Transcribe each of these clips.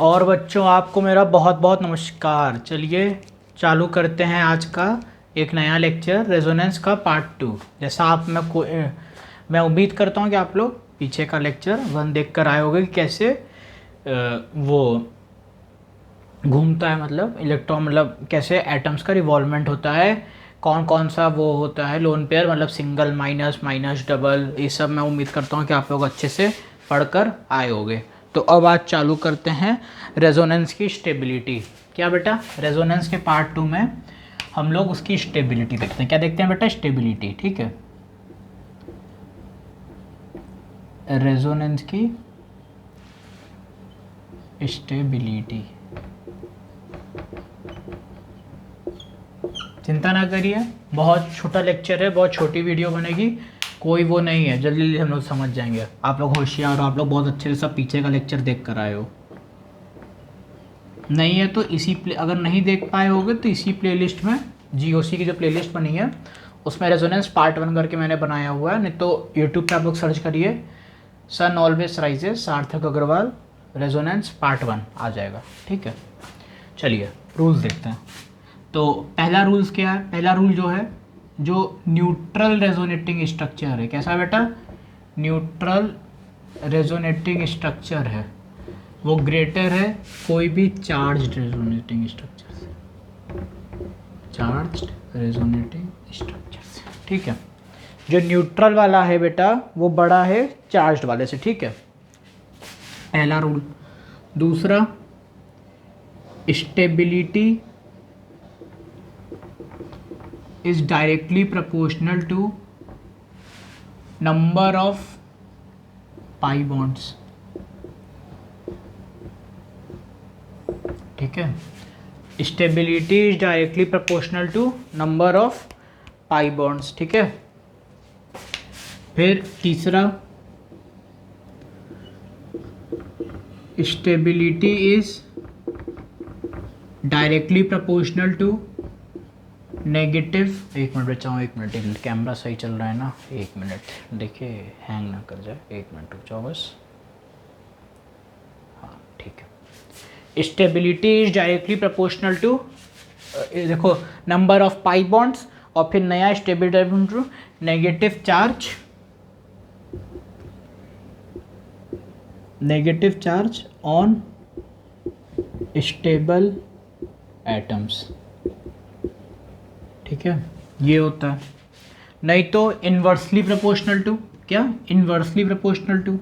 और बच्चों आपको मेरा बहुत बहुत नमस्कार। चलिए चालू करते हैं आज का एक नया लेक्चर रेजोनेंस का पार्ट 2। जैसा आप मैं उम्मीद करता हूँ कि आप लोग पीछे का लेक्चर 1 देख कर आए होंगे कि कैसे वो घूमता है, मतलब इलेक्ट्रॉन, मतलब कैसे एटम्स का रिवॉल्वमेंट होता है, कौन कौन सा वो होता है लोन पेयर, मतलब सिंगल, माइनस, माइनस, डबल, ये सब मैं उम्मीद करता हूँ कि आप लोग अच्छे से पढ़कर आए होंगे। तो अब आज चालू करते हैं रेजोनेंस की स्टेबिलिटी। क्या बेटा, रेजोनेंस के पार्ट 2 में हम लोग उसकी स्टेबिलिटी देखते हैं। क्या देखते हैं बेटा? स्टेबिलिटी। ठीक है, रेजोनेंस की स्टेबिलिटी। चिंता ना करिए, बहुत छोटा लेक्चर है, बहुत छोटी वीडियो बनेगी, कोई वो नहीं है, जल्दी जल्दी हम लोग समझ जाएंगे। आप लोग होशियार हो, आप लोग बहुत अच्छे से सब पीछे का लेक्चर देख कर आए हो। नहीं है तो अगर नहीं देख पाए होगे तो इसी प्लेलिस्ट में, जीओसी की जो प्लेलिस्ट बनी है उसमें रेजोनेंस पार्ट 1 करके मैंने बनाया हुआ है। नहीं तो यूट्यूब पे आप लोग सर्च करिए सन ऑलवेज राइजेस सार्थक अग्रवाल रेजोनेंस पार्ट 1 आ जाएगा। ठीक है, चलिए रूल्स देखते हैं। तो पहला रूल्स क्या है? पहला रूल जो है, जो न्यूट्रल रेजोनेटिंग स्ट्रक्चर है, कैसा बेटा? न्यूट्रल रेजोनेटिंग स्ट्रक्चर है वो ग्रेटर है कोई भी चार्ज्ड रेजोनेटिंग स्ट्रक्चर से, चार्ज्ड रेजोनेटिंग स्ट्रक्चर से। ठीक है, जो न्यूट्रल वाला है बेटा वो बड़ा है चार्ज्ड वाले से। ठीक है, पहला रूल। दूसरा, stability is directly proportional to number of pi bonds। ठीक है, stability is directly proportional to number of pi bonds. ठीक है, फिर तीसरा, stability is directly proportional to negative. एक मिनट बचाओ, एक मिनट, कैमरा सही चल रहा है ना? एक मिनट देखिए, हैंग ना कर जाए, एक मिनट रुक जाओ बस। हाँ ठीक है, stability is directly proportional to, देखो, नंबर ऑफ पाई बॉन्ड्स, और फिर नया stability to negative charge on stable atoms. ठीक है, ये होता है। नहीं तो इन्वर्सली प्रोपोर्शनल टू, क्या? Inversely proportional to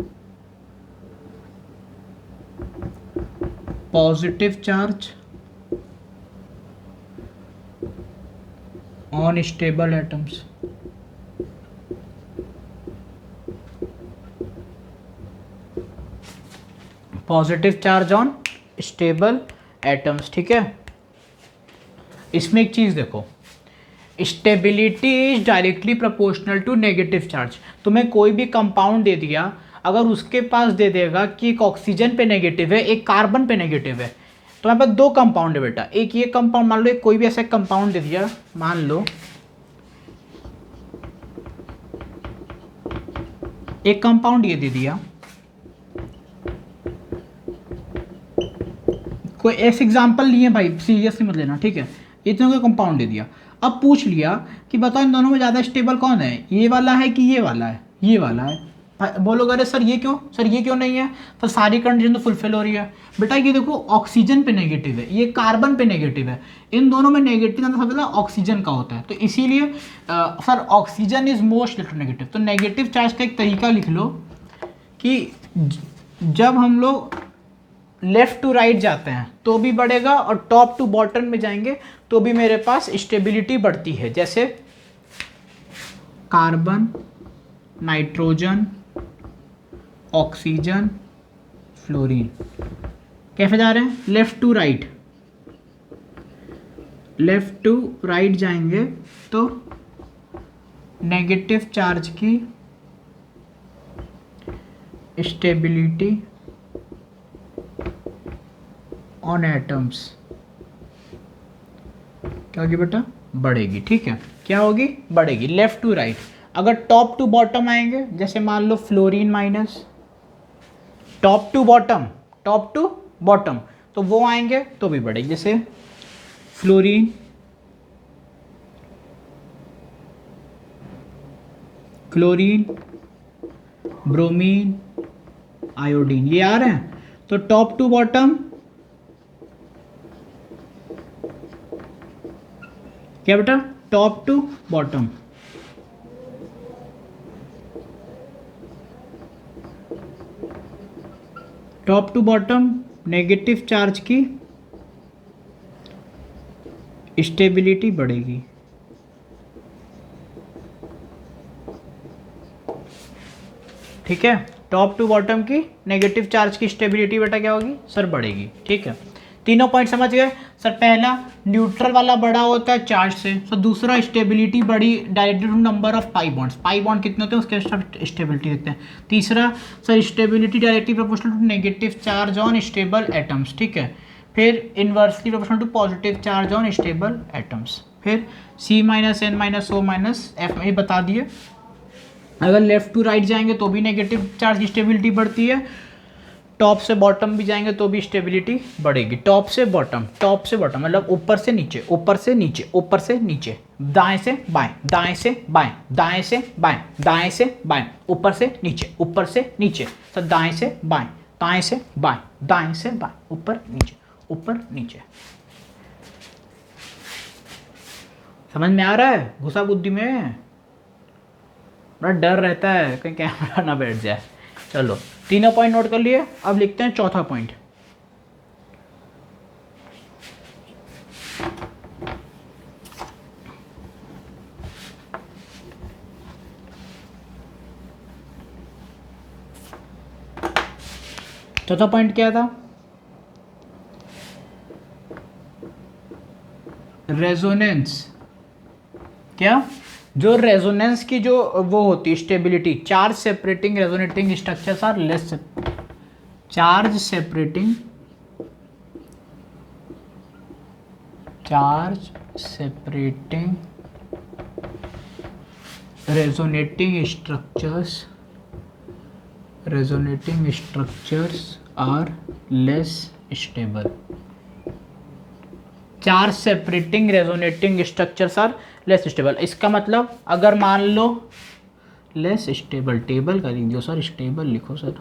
positive charge on stable atoms. Positive charge on stable atoms. ठीक है, इसमें एक चीज देखो, stability is directly proportional to negative charge. तुम्हें कोई भी कंपाउंड दे दिया, अगर उसके पास दे देगा कि एक ऑक्सीजन पे नेगेटिव है, एक कार्बन पे नेगेटिव है, तो हमारे पास दो कंपाउंड है बेटा। एक ये कंपाउंड, मान लो एक कोई भी ऐसा कंपाउंड दे दिया, मान लो एक कंपाउंड ये दे दिया, कोई ऐसे एग्जांपल नहीं है भाई, सीरियसली मत लेना। ठीक है, इतने का कंपाउंड दे दिया, अब पूछ लिया कि बताओ इन दोनों में ज़्यादा स्टेबल कौन है, ये वाला है कि ये वाला है? ये वाला है। बोलोगे अरे सर ये क्यों, सर ये क्यों नहीं है? तो सारी कंडीशन तो फुलफिल हो रही है बेटा। ये देखो, ऑक्सीजन पे नेगेटिव है, ये कार्बन पे नेगेटिव है, इन दोनों में नेगेटिव सबसे ज़्यादा ऑक्सीजन का होता है। तो इसीलिए sir oxygen is most electronegative. तो नेगेटिव चार्ज का एक तरीका लिख लो कि जब हम लोग लेफ्ट टू राइट जाते हैं तो भी बढ़ेगा, और टॉप टू बॉटम में जाएंगे तो भी मेरे पास स्टेबिलिटी बढ़ती है। जैसे कार्बन, नाइट्रोजन, ऑक्सीजन, फ्लोरीन, कैसे जा रहे हैं? Left to right, left to right जाएंगे तो नेगेटिव चार्ज की स्टेबिलिटी ऑन एटम्स क्या होगी बेटा? बढ़ेगी। ठीक है, क्या होगी? बढ़ेगी, लेफ्ट टू राइट। अगर टॉप टू बॉटम आएंगे, जैसे मान लो fluorine minus, top to bottom, तो वो आएंगे तो भी बढ़ेगी। जैसे फ्लोरीन, क्लोरीन, ब्रोमीन, आयोडीन, ये आ रहे हैं। तो टॉप टू बॉटम क्या बेटा, top to bottom. Top to bottom negative charge की स्टेबिलिटी बढ़ेगी। ठीक है, टॉप टू बॉटम की नेगेटिव चार्ज की स्टेबिलिटी बेटा क्या होगी सर, बढ़ेगी। ठीक है, तीनों पॉइंट समझ गए सर। पहला न्यूट्रल वाला बड़ा होता है चार्ज से, तो दूसरा स्टेबिलिटी बड़ी directed to number of pi bonds, pi bond कितने होते हैं उसके साथ स्टेबिलिटी देखते हैं। तीसरा sir stability directly proportional to negative charge on stable atoms. ठीक है, फिर inversely proportional to positive charge on stable atoms. फिर C minus N minus O minus F, ये बता दिए। अगर लेफ्ट टू राइट जाएंगे तो भी नेगेटिव चार्ज की स्टेबिलिटी बढ़ती है, टॉप से बॉटम भी जाएंगे तो भी स्टेबिलिटी बढ़ेगी। टॉप से बॉटम, टॉप से बॉटम मतलब ऊपर से नीचे, ऊपर से नीचे, ऊपर से नीचे, दाएं से बाएं, दाएं से बाएं, दाएं से बाएं, दाएं से बाएं, ऊपर से नीचे, ऊपर से नीचे, तो दाएं से बाएं, दाएं से बाएं, दाएं से बाएं, ऊपर नीचे, ऊपर नीचे। समझ में आ रहा है? घुसा बुद्धि में बड़ा डर रहता है कहीं कैमरा ना बैठ जाए। चलो तीनों पॉइंट नोट कर लिए, अब लिखते हैं चौथा पॉइंट। चौथा पॉइंट क्या था? रेजोनेंस। क्या? जो रेजोनेंस की जो वो होती है stability, charge separating resonating structures are less, charge separating resonating structures are less stable. Charge separating resonating structures are less stable. इसका मतलब अगर मान लो लेस स्टेबल, टेबल का लिख दो सर, स्टेबल लिखो सर।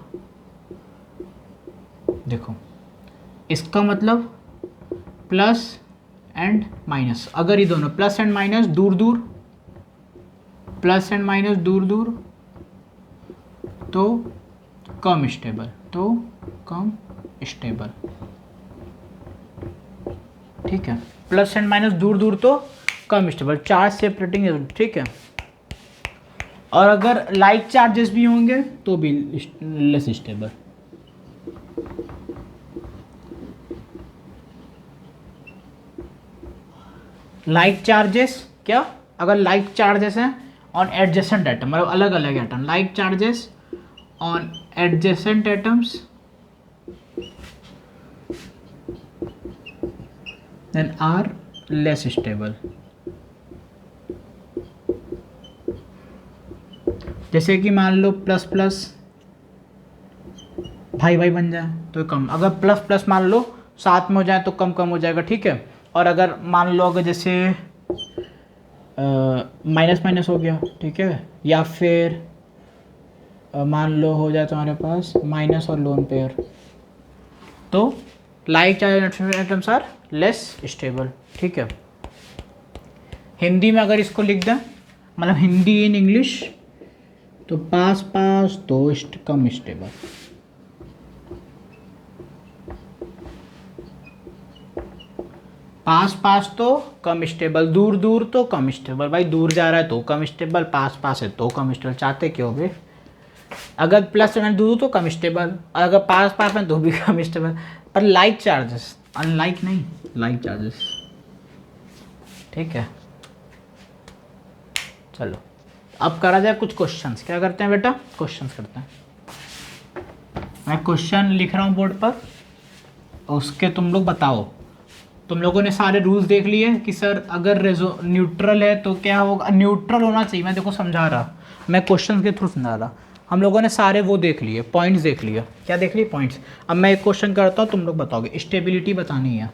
देखो इसका मतलब प्लस एंड माइनस, अगर ये दोनों प्लस एंड माइनस दूर दूर, प्लस एंड माइनस दूर दूर, तो कम स्टेबल, तो कम स्टेबल। ठीक है, प्लस एंड माइनस दूर दूर तो कम स्टेबल, चार्ज सेपरेटिंग। ठीक है, और अगर लाइक चार्जेस भी होंगे तो भी लेस स्टेबल। लाइक चार्जेस क्या? अगर लाइक चार्जेस हैं ऑन एडजेसेंट एटम, मतलब अलग अलग atom, like charges on adjacent atoms then are less stable। जैसे कि मान लो प्लस प्लस भाई भाई बन जाए तो कम, अगर प्लस प्लस मान लो साथ में हो जाए तो कम कम हो जाएगा। ठीक है, और अगर मान लो अगर जैसे माइनस माइनस हो गया, ठीक है, या फिर मान लो हो जाए तुम्हारे पास माइनस और लोन पेयर, तो like charge atoms are less stable. ठीक है, हिंदी में अगर इसको लिख दें, मतलब हिंदी इन इंग्लिश, तो पास पास तो कम स्टेबल। पास पास तो कम स्टेबल, दूर दूर तो कम स्टेबल। भाई दूर जा रहा है तो कम स्टेबल, पास पास है तो कम स्टेबल। चाहते क्यों बे? अगर प्लस में दूर तो कम स्टेबल, और अगर पास पास में तो भी कम स्टेबल। पर लाइक चार्जेस, अनलाइक नहीं, लाइक चार्जेस। ठीक है, चलो अब करा जाए कुछ क्वेश्चंस। क्या करते हैं बेटा? क्वेश्चंस करते हैं। मैं क्वेश्चन लिख रहा हूँ बोर्ड पर, उसके तुम लोग बताओ। तुम लोगों ने सारे रूल्स देख लिए कि सर अगर न्यूट्रल है तो क्या होगा, न्यूट्रल होना चाहिए। मैं देखो समझा रहा, मैं क्वेश्चन के थ्रू समझा रहा। हम लोगों ने सारे वो देख लिए, पॉइंट्स देख लिए। क्या देख लिए? पॉइंट्स। अब मैं एक क्वेश्चन करता हूँ, तुम लोग बताओगे। स्टेबिलिटी बतानी है।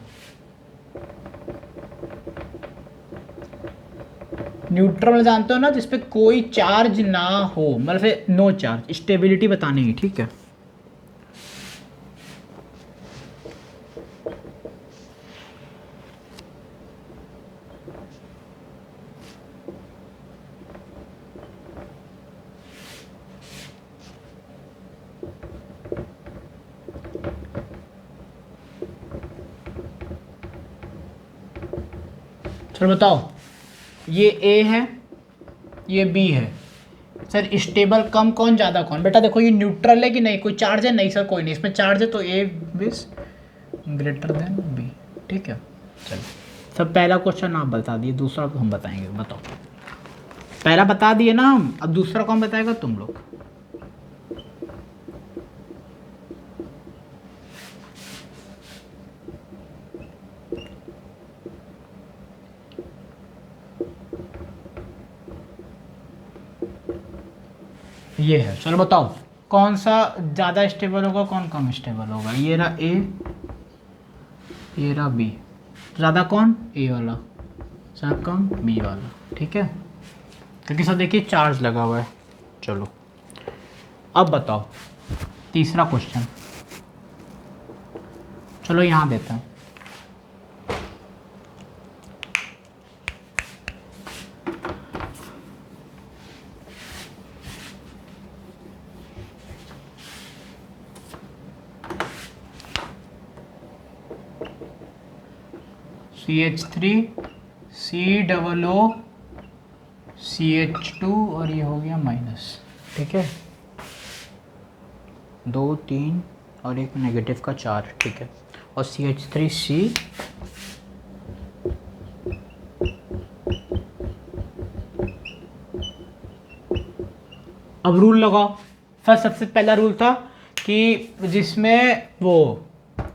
न्यूट्रल जानते हो ना, जिसपे कोई चार्ज ना हो, मतलब फिर नो चार्ज। स्टेबिलिटी बतानी है, ठीक है। चलो बताओ, ये ए है, ये बी है। सर स्टेबल कम कौन, ज़्यादा कौन? बेटा देखो, ये न्यूट्रल है कि नहीं? कोई चार्ज है? नहीं सर, कोई नहीं। इसमें चार्ज है तो ए इज ग्रेटर देन बी, ठीक है। चलो सर, पहला क्वेश्चन आप बता दिए, दूसरा तो हम बताएंगे। बताओ, पहला बता दिए ना हम, अब दूसरा कौन बताएगा? तुम लोग। ये है, चलो बताओ कौन सा ज़्यादा स्टेबल होगा, कौन कम स्टेबल होगा? ये रहा ए, ये रहा बी। ज़्यादा कौन? ए वाला। ज़्यादा कम बी वाला, ठीक है। क्योंकि सब देखिए चार्ज लगा हुआ है। चलो अब बताओ तीसरा क्वेश्चन। चलो यहाँ देते हैं। CH3 COO CH2 और ये हो गया माइनस, ठीक है। 2 3 और एक नेगेटिव का 4, ठीक है। और CH3C अब रूल लगाओ। फर्स्ट सबसे पहला रूल था कि जिसमें वो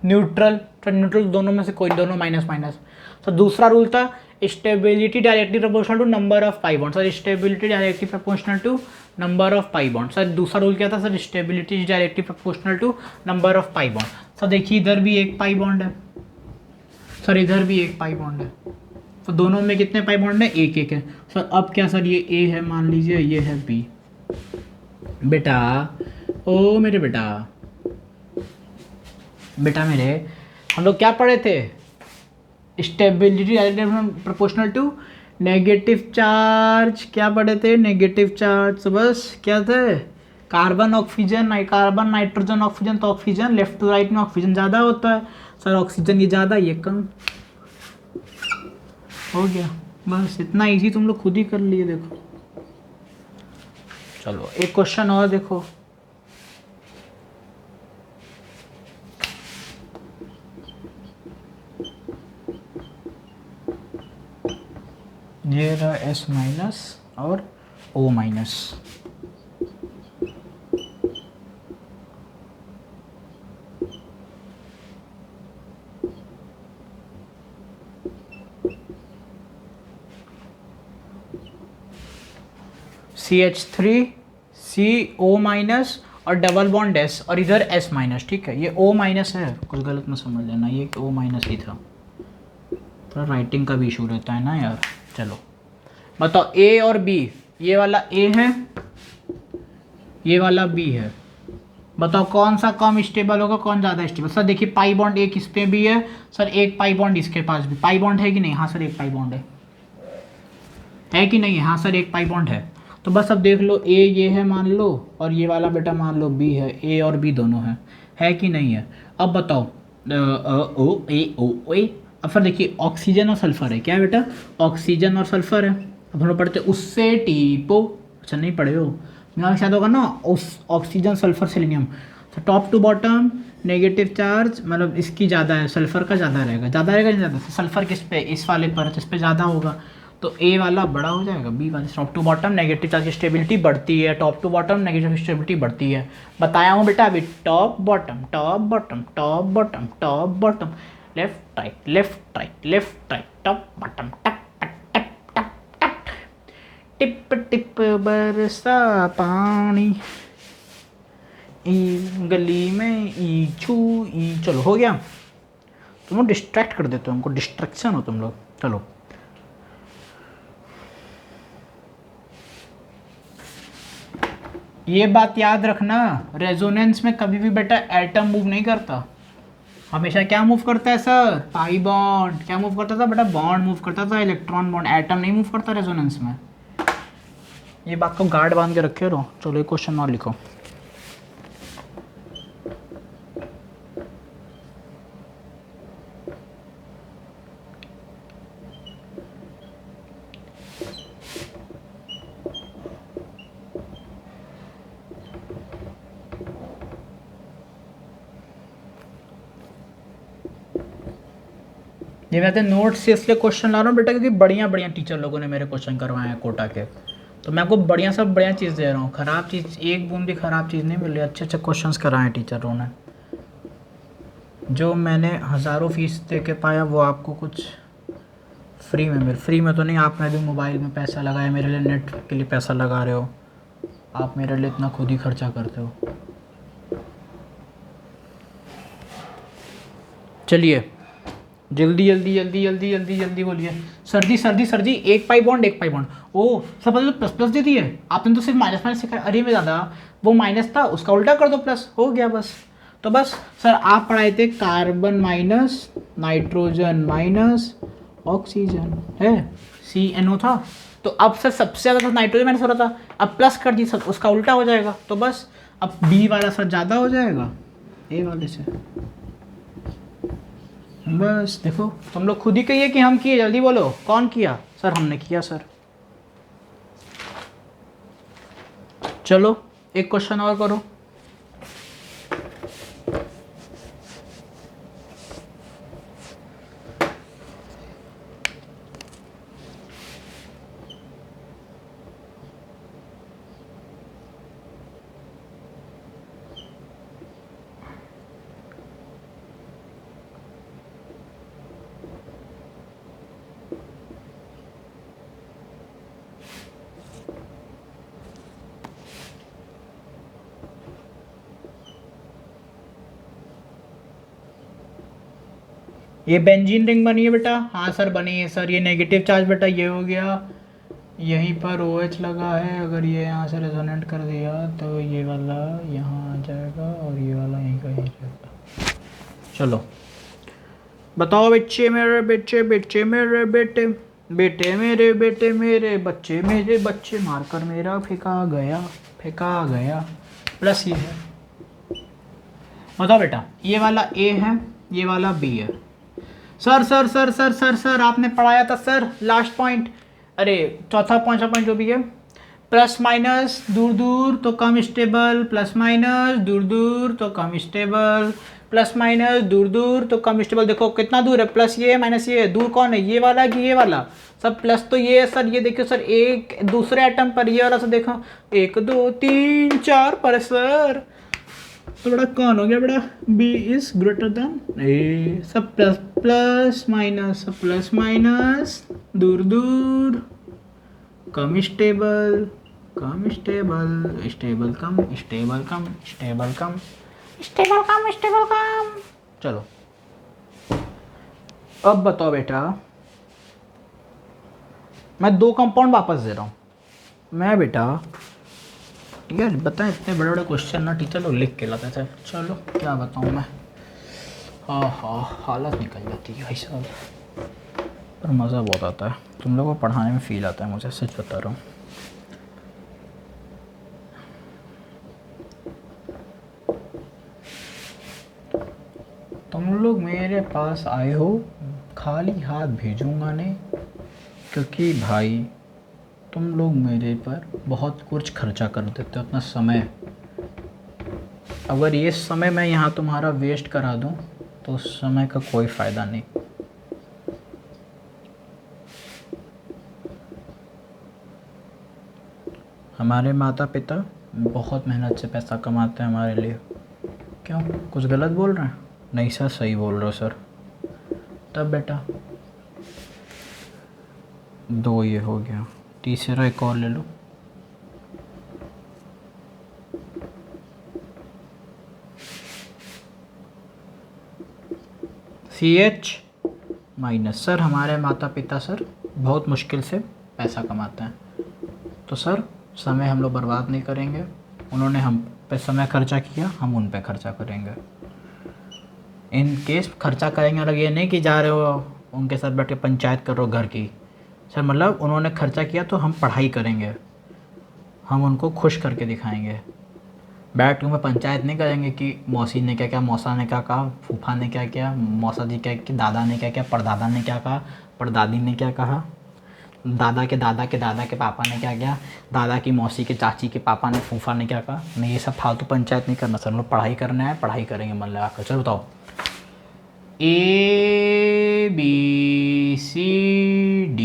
न्यूट्रल, तो न्यूट्रल दोनों में से कोई, दोनों माइनस माइनस। तो दूसरा रूल था stability directly proportional to number of pi bond. Sir stability directly proportional to number of pi bond. Sir दूसरा रूल क्या था? Sir stability directly proportional to number of pi bond. Sir देखिए इधर भी एक पाई बॉन्ड है, sir इधर भी एक पाई बॉन्ड है। तो दोनों में कितने पाई बॉन्ड है? एक एक है। सर अब क्या सर, ये ए है मान लीजिए, ये है बी। बेटा ओ मेरे बेटा, बेटा मेरे, हम लोग क्या पढ़े थे? Stability proportional to negative charge. क्या पढ़े थे? Negative charge. तो बस क्या थे? Carbon oxygen, carbon nitrogen oxygen. तो ऑक्सीजन लेफ्ट टू राइट में ऑक्सीजन ज़्यादा होता है। सर ऑक्सीजन ये ज़्यादा, ये कम। हो गया, बस इतना इजी, तुम लोग खुद ही कर लिए। देखो चलो एक क्वेश्चन और देखो। ये रहा S माइनस और O minus. CH3 CO minus और डबल बॉन्ड S और इधर S माइनस, ठीक है। ये O माइनस है, कुछ गलत मत समझ लेना, ये O माइनस ही था। थोड़ा राइटिंग का भी इशू रहता है ना यार। चलो बताओ A और B, ये वाला A है, ये वाला B है। बताओ कौन सा कम स्टेबल होगा, कौन ज़्यादा स्टेबल? सर देखिए पाई बॉन्ड एक इस पे भी है, सर एक पाई बॉन्ड इसके पास भी। पाई बॉन्ड है कि नहीं? हाँ सर एक पाई बॉन्ड है कि नहीं? हाँ सर एक पाई बॉन्ड है। तो बस अब देख लो, ए ये है मान लो, और ये वाला बेटा मान लो बी है। ए और बी दोनों है कि नहीं है? अब बताओ ओ ए ओ ए। अब फिर देखिए ऑक्सीजन और सल्फर है, क्या है बेटा? ऑक्सीजन और सल्फर है। अब हम लोग पढ़ते उससे टीपो, अच्छा नहीं पढ़े हो, यहाँ शायद होगा ना, उस ऑक्सीजन सल्फर सेलेनियम। तो top to bottom negative charge, मतलब इसकी ज़्यादा है, सल्फर का ज़्यादा रहेगा। ज़्यादा रहेगा नहीं ज़्यादा? सल्फर किस पे? इस वाले पर, जिस पे ज़्यादा होगा। तो ए वाला बड़ा हो जाएगा, बी वाला। Top to bottom negative charge की स्टेबिलिटी बढ़ती है, top to bottom negative stability बढ़ती है। बताया हूँ बेटा अभी, top bottom top bottom top bottom top bottom, left right left right left right, top bottom, टप टप टप टप टप, टिप टिप बरसा पानी। ई गली में ई छू ई, चलो हो गया। तुम लोग डिस्ट्रैक्ट कर देते हो हमको, डिस्ट्रैक्शन हो तुम लोग। चलो ये बात याद रखना, रेजोनेंस में कभी भी बेटा एटम मूव नहीं करता, हमेशा क्या मूव करता है सर, पाई बॉन्ड। क्या मूव करता था बेटा, बॉन्ड मूव करता था, इलेक्ट्रॉन बॉन्ड, एटम नहीं मूव करता रेजोनेंस में। ये बात को गार्ड बांध के रखे रहो। चलो एक क्वेश्चन और लिखो। ये मैं तो नोट से इसलिए क्वेश्चन ला रहा हूँ बेटा, क्योंकि बढ़िया बढ़िया टीचर लोगों ने मेरे क्वेश्चन करवाए हैं कोटा के, तो मैं आपको बढ़िया सब बढ़िया चीज़ दे रहा हूँ। ख़राब चीज़, एक बूंद भी ख़राब चीज़ नहीं मिल रही, अच्छे अच्छे क्वेश्चंस कराए हैं टीचरों ने। जो मैंने हज़ारों फीस दे के पाया वो आपको कुछ फ्री में मिल, फ्री में तो नहीं, आपने भी मोबाइल में पैसा लगाया, मेरे लिए नेट के लिए पैसा लगा रहे हो, आप मेरे लिए इतना खुद ही खर्चा करते हो। चलिए जल्दी जल्दी जल्दी जल्दी जल्दी जल्दी बोलिए। सर जी सर जी सर जी, एक पाई बॉन्ड एक पाई बॉन्ड, ओ सब तो प्लस प्लस दे दिए आपने, तो सिर्फ माइनस माइनस सिखाया। अरे मैं दादा वो माइनस था, उसका उल्टा कर दो प्लस, हो गया बस। तो बस सर आप पढ़ाए थे carbon minus nitrogen minus oxygen है, CNO था, तो अब सर सबसे ज़्यादा तो नाइट्रोजन माइनस हो रहा था, अब प्लस कर दी सर, उसका उल्टा हो जाएगा, तो बस अब बी वाला सर ज़्यादा हो जाएगा ए वाले से। बस देखो तुम लोग खुद ही कहिए कि हम किए, जल्दी बोलो कौन किया। सर हमने किया सर। चलो एक क्वेश्चन और करो। ये बेंजीन रिंग बनी है बेटा, हाँ सर बनी है सर। ये नेगेटिव चार्ज बेटा ये हो गया, यहीं पर OH लगा है, अगर ये यहाँ से रेजोनेट कर दिया तो ये वाला यहाँ आ जाएगा और ये वाला यहीं का यहीं जाएगा। चलो बताओ बच्चे मेरे बेटे, बेटे मेरे बेटे, बेटे मेरे बेटे, मेरे बच्चे मेरे बच्चे, मारकर मेरा फेंका गया, फेंका गया, प्लस ये है। बताओ बेटा ये वाला A है, ये वाला B है। Sir sir sir sir sir sir आपने पढ़ाया था सर लास्ट पॉइंट, अरे चौथा पांचवा पॉइंट जो भी है, प्लस माइनस दूर दूर तो कम स्टेबल, प्लस माइनस दूर दूर तो कम स्टेबल, प्लस माइनस दूर दूर तो कम स्टेबल। देखो कितना दूर है, प्लस ये माइनस ये, दूर कौन है, ये वाला कि ये वाला। सब प्लस तो ये है सर, ये देखियो सर एक दूसरे एटम पर, ये वाला सर देखो 1 2 3 4 पर सर, तो बड़ा कौन हो गया बेटा, B is greater than A। सब प्लस प्लस माइनस, सब प्लस माइनस, दूर दूर, कम स्टेबल, कम स्टेबल, स्टेबल कम, स्टेबल कम, स्टेबल कम, स्टेबल कम, स्टेबल कम। चलो अब बताओ बेटा, मैं 2 कंपाउंड वापस दे रहा हूँ। मैं बेटा यार बताएं, इतने बड़े बड़े क्वेश्चन ना टीचर लोग लिख के लाते थे। चलो क्या बताऊँ मैं, हाँ हाँ हालत निकल जाती है भाई साहब, पर मज़ा बहुत आता है, तुम लोगों को पढ़ाने में फ़ील आता है, मुझे सच बता रहा हूँ। तुम लोग मेरे पास आए हो, खाली हाथ भेजूंगा नहीं, क्योंकि भाई तुम लोग मेरे पर बहुत कुछ खर्चा कर देते हो अपना समय। अगर ये समय मैं यहाँ तुम्हारा वेस्ट करा दूँ तो उस समय का कोई फ़ायदा नहीं। हमारे माता पिता बहुत मेहनत से पैसा कमाते हैं हमारे लिए। क्यों, कुछ गलत बोल रहे हैं? नहीं सर सही बोल रहे हो सर। तब बेटा 2 ये हो गया, तीसरा एक और ले लो। CH minus. सर हमारे माता पिता सर बहुत मुश्किल से पैसा कमाते हैं, तो सर समय हम लोग बर्बाद नहीं करेंगे। उन्होंने हम पे समय खर्चा किया, हम उन पे खर्चा करेंगे। इन केस खर्चा करेंगे मतलब ये नहीं कि जा रहे हो उनके साथ बैठ के पंचायत कर रहे हो घर की। सर मतलब उन्होंने खर्चा किया तो हम पढ़ाई करेंगे, हम उनको खुश करके दिखाएंगे। बैठ के में पंचायत नहीं करेंगे कि मौसी ने क्या क्या, मौसा ने क्या कहा, फूफा ने क्या क्या, मौसा जी क्या कि, दादा ने क्या क्या, परदादा ने क्या कहा, परदादी ने क्या कहा, दादा के दादा के दादा के पापा ने क्या किया, दादा की मौसी के चाची के पापा ने, फूफा ने क्या कहा। नहीं, ये सब फालतू पंचायत नहीं करना सर, हम लोग पढ़ाई करना है, पढ़ाई करेंगे मन लगा कर। चलो बताओ, ABCD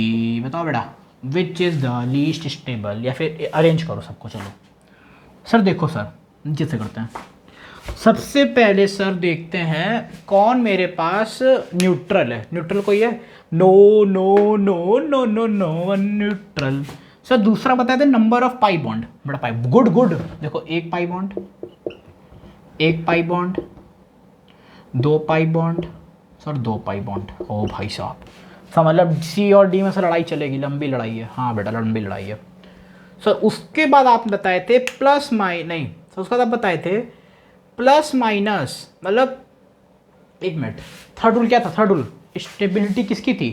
बताओ बेटा, which is the least stable, या फिर अरेंज करो सबको। चलो सर देखो सर नीचे से करते हैं। सबसे पहले सर देखते हैं कौन मेरे पास न्यूट्रल है। न्यूट्रल कोई है? No no no no no no neutral. Sir दूसरा बताए थे नंबर ऑफ पाई बॉन्ड। बड़ा पाई, गुड गुड। देखो एक पाई बॉन्ड, एक पाई बॉन्ड, दो पाई बॉन्ड, सर दो पाई बॉन्ड। ओ भाई साहब, सर मतलब C और D में से लड़ाई चलेगी, लंबी लड़ाई है। हाँ बेटा लंबी लड़ाई है। सर उसके बाद आप बताए थे प्लस माइनस, नहीं सर उसका बाद बताए थे प्लस माइनस, मतलब एक मिनट, थर्ड रूल क्या था? थर्ड रूल स्टेबिलिटी किसकी थी?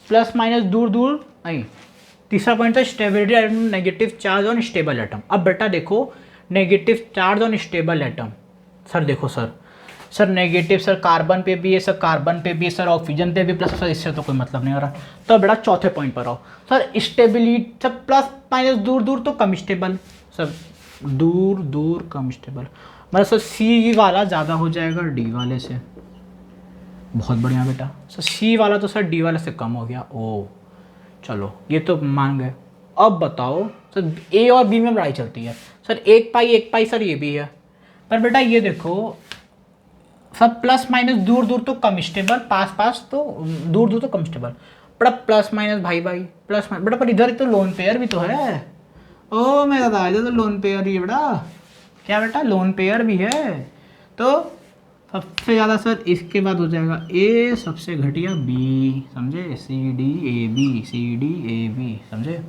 प्लस माइनस दूर दूर नहीं। तीसरा पॉइंट था stability at negative charge on stable atom. अब बेटा देखो negative charge on stable atom, sir देखो sir, sir negative sir carbon पे भी है, सर कार्बन पे भी है, सर ऑक्सीजन पे भी प्लस। सर इससे तो कोई मतलब नहीं हो रहा। तो बेटा चौथे पॉइंट पर आओ sir, stability sir plus minus दूर दूर तो कम स्टेबल, सर दूर दूर कम स्टेबल, मतलब सर C वाला ज़्यादा हो जाएगा D वाले से। बहुत बढ़िया बेटा। सर C वाला तो सर D वाले से कम हो गया। ओ चलो ये तो मान गए। अब बताओ सर A और B में लड़ाई चलती है। सर एक पाई सर ये भी है, पर बेटा ये देखो सब प्लस माइनस दूर दूर तो कम स्टेबल, पास पास तो दूर दूर तो कम स्टेबल। बड़ा प्लस माइनस भाई भाई प्लस माइनस बेटा, पर इधर तो लोन पेयर भी तो है। ओ मेरा दादा इधर तो लोन पेयर ही है बेटा। क्या बेटा? लोन पेयर भी है। तो सबसे ज़्यादा सर इसके बाद हो जाएगा A, सबसे घटिया B, समझे? CD AB समझे?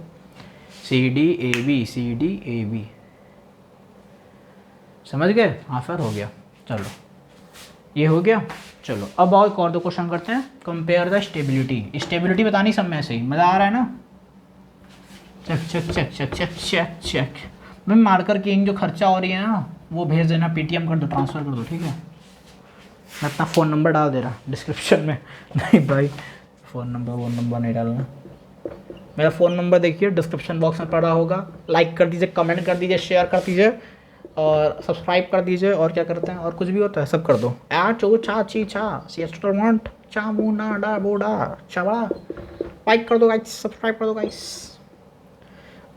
CD AB समझ गए? हाँ सर हो गया। चलो ये हो गया। चलो अब और एक और दो क्वेश्चन करते हैं। Compare the stability. स्टेबिलिटी बतानी सब में से ही, मज़ा आ रहा है ना? Check check check check check check check. मैं मार्कर किंग जो खर्चा हो रही है ना वो भेज देना, पेटीएम कर दो, ट्रांसफ़र कर दो, ठीक है? मैं अपना फ़ोन नंबर डाल दे रहा डिस्क्रिप्शन में। नहीं भाई फ़ोन नंबर नहीं डालना। मेरा फ़ोन नंबर देखिए डिस्क्रिप्शन बॉक्स में पड़ा होगा। लाइक कर दीजिए, कमेंट कर दीजिए, शेयर कर दीजिए और सब्सक्राइब कर दीजिए। और क्या करते हैं? और कुछ भी होता है सब कर दो। चो चा ची छा सीएस्टरमोंट चा मुना डा बोडा चावा। लाइक कर दो गाइस, सब्सक्राइब कर दो guys.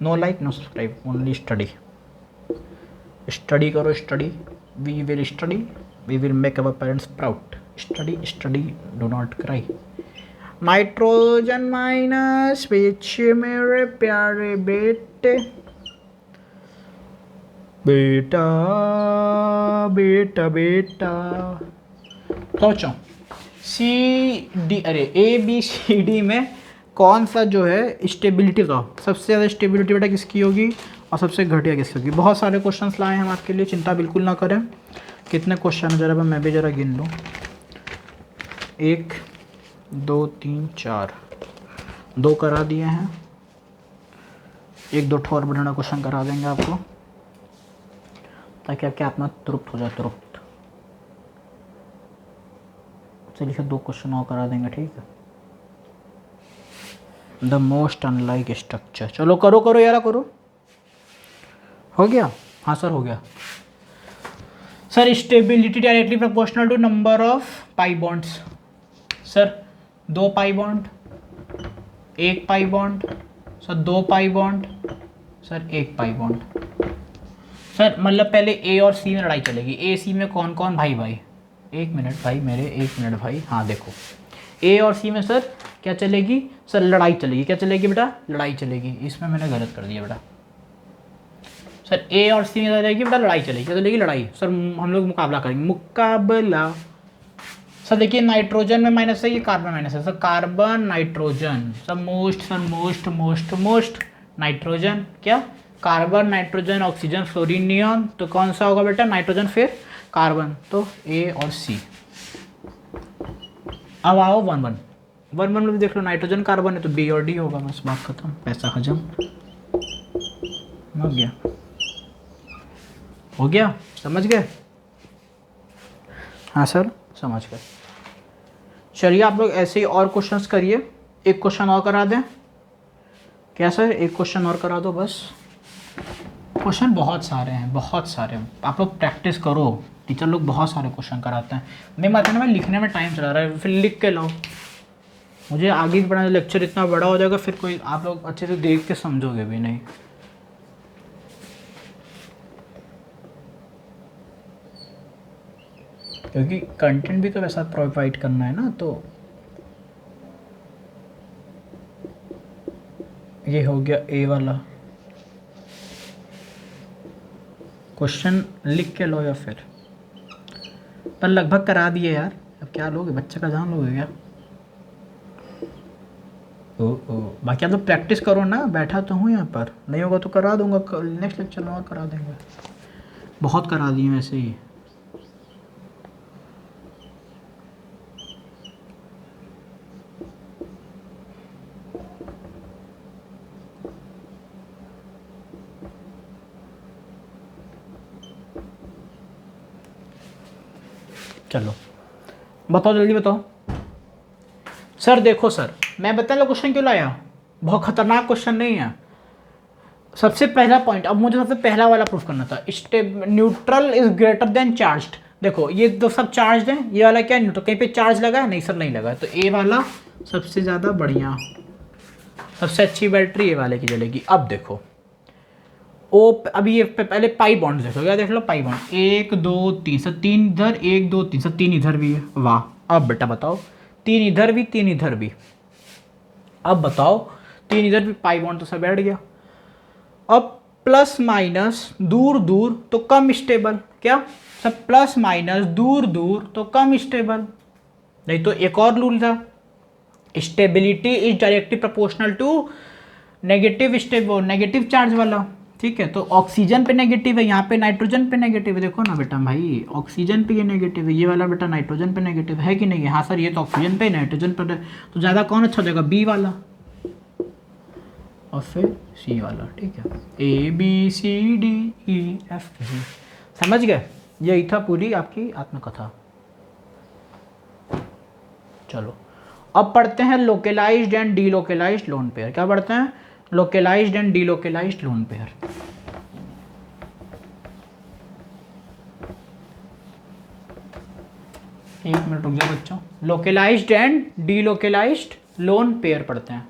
No like no subscribe, only study. Study करो, study. We will study, we will make our parents proud. Study study, do not cry. Nitrogen minus which मेरे प्यारे बेटे, बेटा बेटा बेटा। सोचो CD, अरे ABCD में कौन सा जो है स्टेबिलिटी का सबसे ज़्यादा स्टेबिलिटी बेटा किसकी होगी और सबसे घटिया किसकी होगी? बहुत सारे क्वेश्चंस लाए हैं हम आपके लिए, चिंता बिल्कुल ना करें। कितने क्वेश्चन जरा मैं भी जरा गिन लूँ। 1 2 3 4, 2 करा दिए हैं। 1-2 और बढ़िया क्वेश्चन करा देंगे आपको ताकि आपके आत्मा तृप्त हो जाए, तृप्त। चलिए फिर 2 क्वेश्चन और करा देंगे, ठीक है? The most unlike structure. चलो करो करो यार करो। हो गया? हाँ सर हो गया। Sir stability directly proportional to number of pi bonds. Sir 2 pi bond, 1 pi bond, sir 2 pi bond, sir 1 pi bond. Sir मतलब पहले A और C में लड़ाई चलेगी। A C में कौन कौन भाई भाई? 1 मिनट भाई मेरे, 1 मिनट भाई। हाँ देखो A और C में सर क्या चलेगी? सर लड़ाई चलेगी। क्या चलेगी बेटा? लड़ाई चलेगी। इसमें मैंने गलत कर दिया बेटा। सर A और C में चलेगी बेटा लड़ाई चलेगी। क्या चलेगी? लड़ाई। सर हम लोग मुकाबला करेंगे, मुकाबला। सर देखिए नाइट्रोजन में माइनस है, ये कार्बन माइनस है, sir carbon nitrogen, sir most nitrogen, क्या carbon nitrogen oxygen fluorine neon, तो कौन सा होगा बेटा नाइट्रोजन फिर कार्बन, तो ए और सी। अब आओ 1 1 में भी देख लो नाइट्रोजन कार्बन है तो बी और डी होगा, बस बात खत्म, पैसा हजम हो गया, हो गया, समझ गए? हाँ सर समझ गए। चलिए आप लोग ऐसे ही और क्वेश्चंस करिए, एक क्वेश्चन और करा दें क्या सर, एक क्वेश्चन और करा दो बस, क्वेश्चन बहुत सारे हैं, बहुत सारे, आप लोग प्रैक्टिस करो, टीचर लोग बहुत सारे क्वेश्चन कराते हैं, मैं बताने में लिखने में टाइम चला रहा है, फिर लिख के लाओ, मुझे आगे भी पढ़ाना, लेक्चर इतना बड़ा हो जाएगा फिर कोई आप लोग अच्छे से देख के समझोगे भी नहीं। क्योंकि कंटेंट भी तो वैसा प्रोवाइड करना है ना, तो ये हो गया ए वाला क्वेश्चन, लिख के लो या फिर पर लगभग करा दिए यार, अब क्या लोगे, बच्चे का जान लोगे क्या? ओ बाकी आप तो प्रैक्टिस करो ना, बैठा तो हूँ यहाँ पर, नहीं होगा तो करा दूंगा, नेक्स्ट लेक्चर में और करा देंगे, बहुत करा दिए वैसे ही। चलो बताओ जल्दी बताओ सर। देखो सर मैं बताने क्वेश्चन क्यों लाया, बहुत खतरनाक क्वेश्चन नहीं है। सबसे पहला पॉइंट, अब मुझे सबसे पहला वाला प्रूफ करना था, neutral is greater than charged. देखो ये दो सब चार्ज हैं, ये वाला क्या न्यूट्रल, कहीं पे चार्ज लगा है? नहीं सर नहीं लगा, तो ए वाला सबसे ज़्यादा बढ़िया, सबसे अच्छी बैटरी ए वाले की चलेगी। अब देखो ओ, अभी ये पहले पाई बॉन्ड देखो, क्या देख लो पाई बॉन्ड, 1 2 3, सर 3 इधर 1 2 3, सर 3 इधर भी है, वाह। अब बेटा बताओ 3 इधर भी 3 इधर भी, अब बताओ 3 इधर भी, पाई बॉन्ड तो सब बैठ गया। अब प्लस माइनस दूर दूर तो कम स्टेबल, क्या सब प्लस माइनस दूर दूर तो कम स्टेबल, नहीं तो एक और रूल था, stability is directly proportional to negative negative charge वाला, ठीक है। तो ऑक्सीजन पे नेगेटिव है, यहाँ पे नाइट्रोजन पे नेगेटिव है, देखो ना बेटा भाई ऑक्सीजन पे ये नेगेटिव है, ये वाला बेटा नाइट्रोजन पे नेगेटिव है कि नहीं है? हाँ सर ये तो ऑक्सीजन पे नाइट्रोजन पे, तो ज़्यादा कौन अच्छा हो जाएगा? बी वाला और फिर सी वाला, ठीक है। A B C D E F G, समझ गए? यही था पूरी आपकी आत्मकथा। चलो अब पढ़ते हैं localised and delocalised lone pair. क्या पढ़ते हैं? Localised and delocalised lone pair. एक मिनट रुक जाओ बच्चों, localised and delocalised lone pair पढ़ते हैं।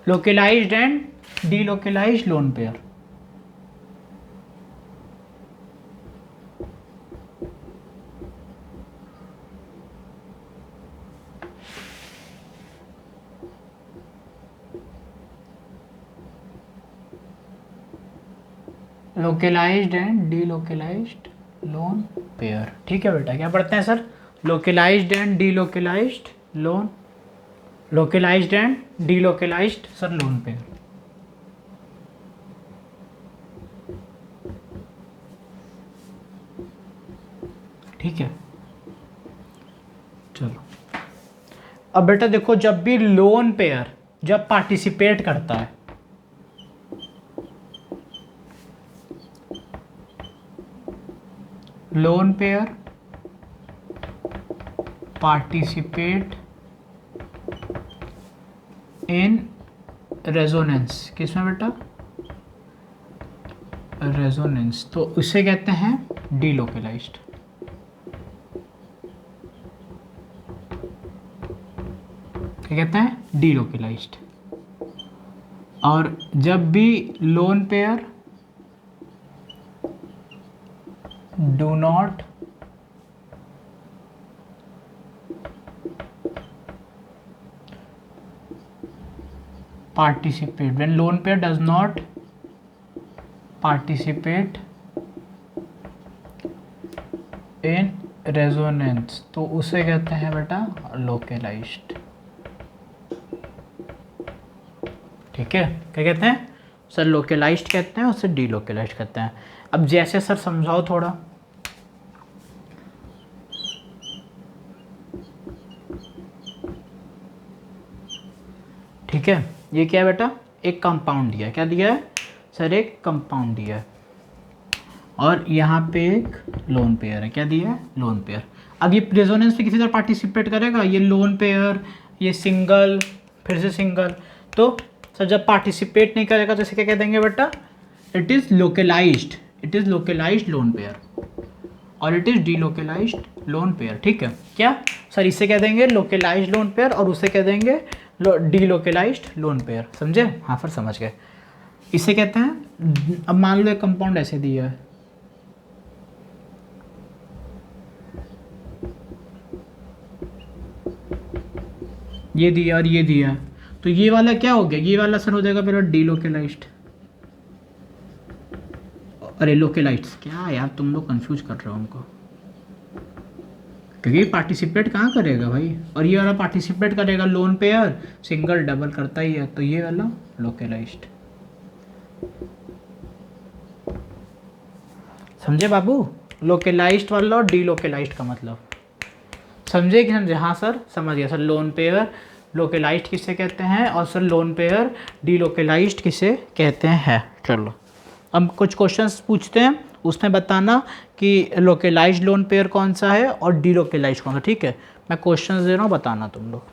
Localised and delocalised lone pair, localised and delocalised lone pair, ठीक है बेटा। क्या पढ़ते हैं sir? Localised and delocalised lone, localised and delocalised sir lone pair. ठीक है चलो अब बेटा देखो, जब भी लोन पेयर जब पार्टिसिपेट करता है, lone pair participate in resonance, किसमें बेटा? रेजोनेंस, तो उसे कहते हैं डीलोकेलाइज्ड। क्या कहते हैं? डीलोकेलाइज्ड। और जब भी lone pair do not participate, when lone pair does not participate in resonance, तो उसे कहते हैं बेटा लोकलाइज्ड। ठीक है, क्या कहते हैं सर? लोकलाइज्ड कहते हैं, उसे डीलोकलाइज्ड कहते हैं। अब जैसे सर समझाओ थोड़ा। ठीक है, ये क्या है बेटा? एक कंपाउंड दिया है। क्या दिया है सर? एक कंपाउंड दिया है, और यहाँ पे एक लोन पेयर है। क्या दिया है? Lone pair. अब ये रेजोनेंस पे किसी तरह पार्टिसिपेट करेगा, ये लोन पेयर, ये सिंगल, फिर से सिंगल। तो सर जब पार्टिसिपेट नहीं करेगा तो इसे क्या कह देंगे बेटा? It is localised, it is localised lone pair, और it is delocalised lone pair. ठीक है, क्या सर? इसे कह देंगे लोकलाइज्ड लोन पेयर, और उसे कह देंगे डीलोकलाइज्ड लोन पेयर। समझे? हाँ फिर समझ गए। इसे कहते हैं, अब मान लो एक कंपाउंड ऐसे दिया है, ये दिया और ये दिया है, तो ये वाला क्या हो गया? ये वाला सर हो जाएगा फिर डीलोकलाइज्ड। अरे लोकलाइज्ड क्या यार, तुम लोग कंफ्यूज कर रहे हो हमको, क्योंकि पार्टिसिपेट कहाँ करेगा भाई? और ये वाला पार्टिसिपेट करेगा, लोन पेयर सिंगल डबल करता ही है, तो ये वाला लोकलाइज्ड। समझे बाबू? लोकलाइज्ड वाला और डीलोकलाइज्ड का मतलब समझे कि समझे? हाँ सर समझ गया सर। लोन पेयर लोकलाइज्ड किसे कहते हैं, और सर लोन पेयर डीलोकलाइज्ड किसे कहते हैं। चलो अब कुछ क्वेश्चंस पूछते हैं, उसमें बताना कि लोकलाइज्ड लोन पेयर कौन सा है और डीलोकलाइज्ड कौन सा। ठीक है, मैं क्वेश्चंस दे रहा हूँ, बताना तुम लोग।